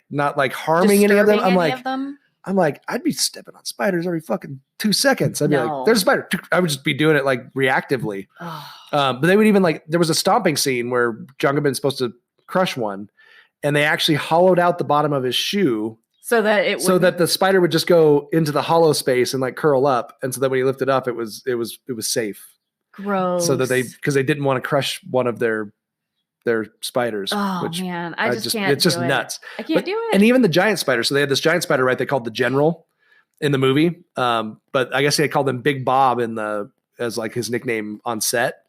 harming any of them. I'm like, I'd be stepping on spiders every fucking 2 seconds. I'd be like, there's a spider. I would just be doing it like reactively. But they would even there was a stomping scene where John Goodman's supposed to crush one, and they actually hollowed out the bottom of his shoe so that the spider would just go into the hollow space and like curl up, and so that when he lifted up, it was safe. Gross. So that because they didn't want to crush one of their spiders. Oh which man, I just can't. It's just nuts. I can't do it. And even the giant spider. So they had this giant spider, right? They called the General in the movie. But I guess they called him Big Bob as like his nickname on set.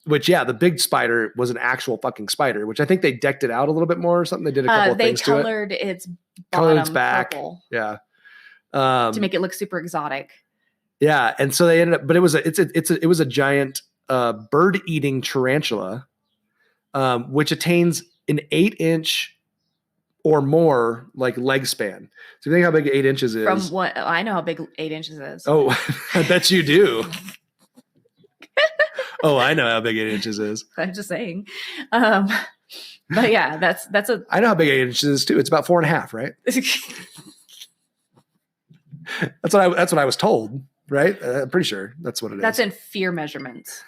Which the big spider was an actual fucking spider, which I think they decked it out a little bit more or something. They did a couple of things to it. They colored its bottom back. Purple. Yeah. To make it look super exotic. Yeah, and so they ended up, but it was a giant bird-eating tarantula, which attains an 8-inch or more like leg span. So you think how big 8 inches is? From what I know, how big 8 inches is. Oh, I bet you do. Oh, I know how big 8 inches is. I'm just saying. But yeah, that's I know how big 8 inches is too. It's about 4.5, right? That's what I was told. Right? I'm pretty sure that's what it is. That's in fear measurements.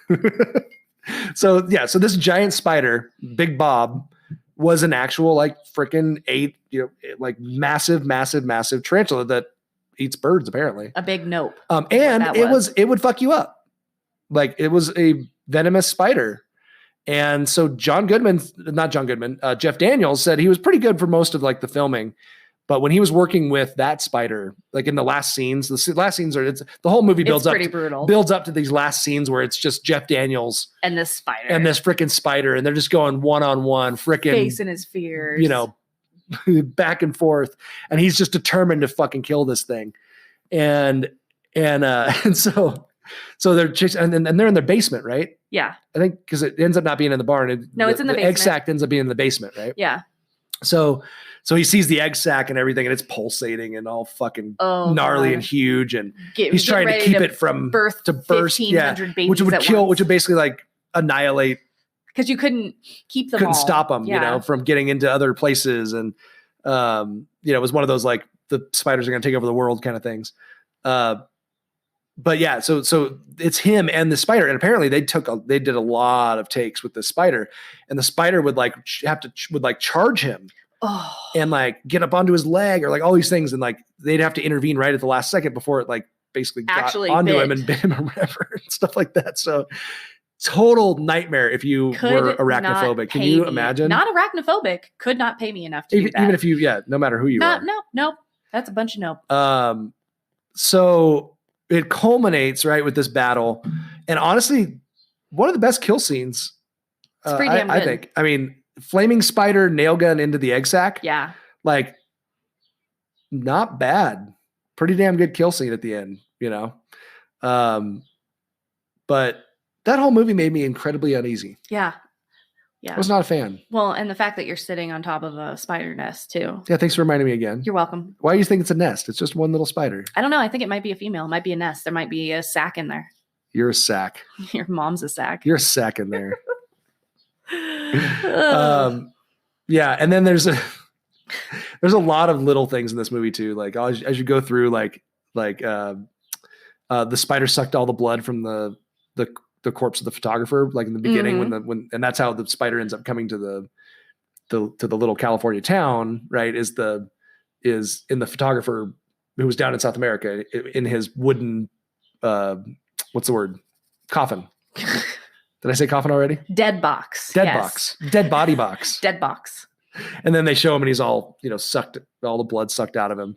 So this giant spider, Big Bob, was an actual like freaking like massive tarantula that eats birds apparently. A big nope. And it would fuck you up. Like it was a venomous spider. And so Jeff Daniels said he was pretty good for most of like the filming. But when he was working with that spider, like in the last scenes, the whole movie builds up. It's pretty brutal. Builds up to these last scenes where it's just Jeff Daniels and this spider and this freaking spider, and they're just going one-on-one, freaking facing his fears, back and forth, and he's just determined to fucking kill this thing, and so they're just and they're in their basement, right? Yeah, I think because it ends up not being in the barn. It's in the basement. Egg sac ends up being in the basement, right? Yeah. So he sees the egg sac and everything, and it's pulsating and all fucking gnarly and huge, and he's trying to keep it from burst, 1,500 babies which would kill, which would basically like annihilate, because you couldn't keep them, couldn't stop them, from getting into other places, and it was one of those like the spiders are going to take over the world kind of things. But yeah, so it's him and the spider, and apparently they did a lot of takes with the spider, and the spider would like charge him, and like get up onto his leg or like all these things, and like they'd have to intervene right at the last second before it like basically actually got onto him and bit him or whatever and stuff like that. So total nightmare if you were arachnophobic. Can you imagine? Not arachnophobic, could not pay me enough to do that. Even if you, no matter who you are. Nope. That's a bunch of nope. So it culminates right with this battle, and honestly, one of the best kill scenes. It's pretty damn I good. think. I mean, flaming spider nail gun into the egg sack. Yeah. Like, not bad. Pretty damn good kill scene at the end, you know? But that whole movie made me incredibly uneasy. Yeah. I was not a fan. Well, and the fact that you're sitting on top of a spider nest too. Yeah, thanks for reminding me again. You're welcome. Why do you think it's a nest? It's just one little spider. I don't know. I think it might be a female. It might be a nest. There might be a sack in there. You're a sack. Your mom's a sack. You're a sack in there. Yeah, and then there's a lot of little things in this movie too. Like as you go through, the spider sucked all the blood from the corpse of the photographer, like in the beginning when and that's how the spider ends up coming to the little California town, right? Is in the photographer who was down in South America in his wooden what's the word? Coffin. Did I say coffin already? Dead box. Box. Dead body box. Dead box. And then they show him and he's all, sucked, all the blood sucked out of him.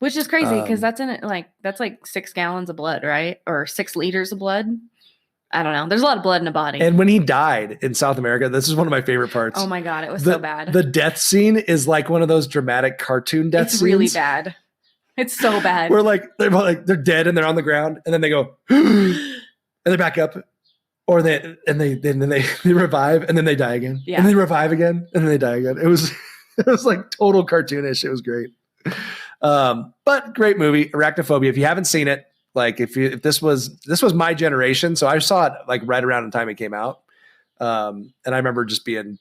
Which is crazy because that's like 6 gallons of blood, right? Or 6 liters of blood. I don't know. There's a lot of blood in a body. And when he died in South America, this is one of my favorite parts. Oh my God, it was so bad. The death scene is like one of those dramatic cartoon death scenes. It's really bad. It's so bad. Where they're dead and they're on the ground and then they go and they back up. Or then they revive and then they die again. Yeah. And they revive again and then they die again. It was like total cartoonish. It was great. But great movie, Arachnophobia. If you haven't seen it, like if this was my generation, so I saw it like right around the time it came out. And I remember just being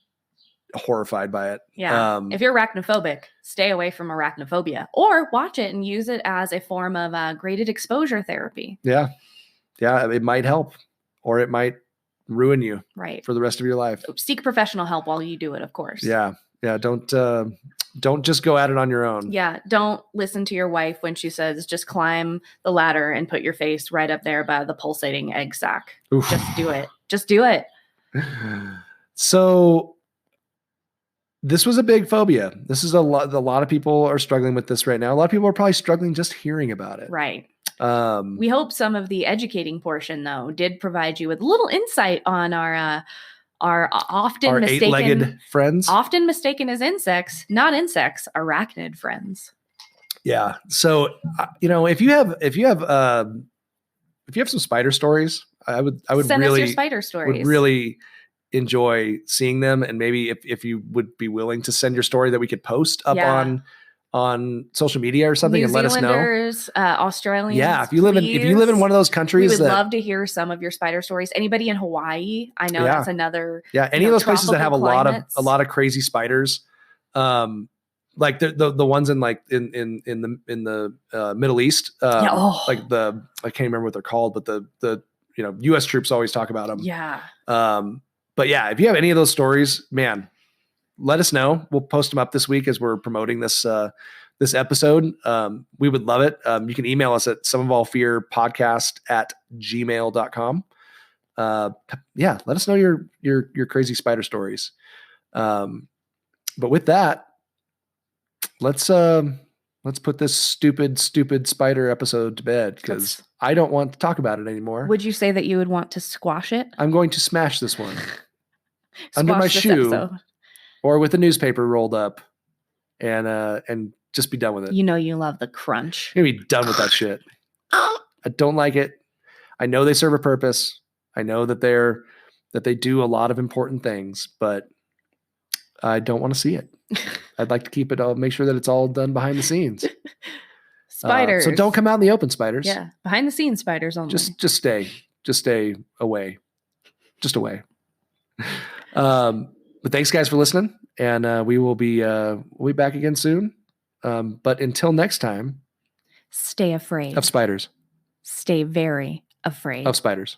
horrified by it. Yeah. If you're arachnophobic, stay away from arachnophobia or watch it and use it as a form of graded exposure therapy. Yeah. Yeah. It might help. Or it might ruin you right for the rest of your life. Seek professional help while you do it, of course. Yeah. Yeah. Don't just go at it on your own. Yeah. Don't listen to your wife when she says, just climb the ladder and put your face right up there by the pulsating egg sac. Oof. Just do it. Just do it. So this was a big phobia. This is a lot of people are struggling with this right now. A lot of people are probably struggling just hearing about it. Right. We hope some of the educating portion, though, did provide you with a little insight on our often mistaken 8-legged friends, often mistaken as insects, not insects, arachnid friends. Yeah. So if you have some spider stories, I would send really us your spider stories. Would really enjoy seeing them, and maybe if you would be willing to send your story that we could post up on social media or something, New and let us know. Australians. Yeah, if you live in one of those countries, we would love to hear some of your spider stories. Anybody in Hawaii, I know that's another. Yeah, any of those places that have a lot of crazy spiders, like the ones in the Middle East, like I can't remember what they're called, but the U.S. troops always talk about them. Yeah. But yeah, if you have any of those stories, man, let us know. We'll post them up this week as we're promoting this episode. We would love it. You can email us at someofallfearpodcast@gmail.com. Yeah, let us know your crazy spider stories. But with that, let's put this stupid spider episode to bed because I don't want to talk about it anymore. Would you say that you would want to squash it? I'm going to smash this one under my shoe. Episode. Or with a newspaper rolled up and just be done with it. You know you love the crunch. I'm gonna be done with that shit. I don't like it. I know they serve a purpose. I know that they do a lot of important things, but I don't want to see it. I'd like to keep it. I'll make sure that it's all done behind the scenes. Spiders. So don't come out in the open, spiders. Yeah, behind the scenes spiders only. Just stay away. Just away. But thanks, guys, for listening, and we'll be back again soon. But until next time, stay afraid of spiders. Stay very afraid of spiders.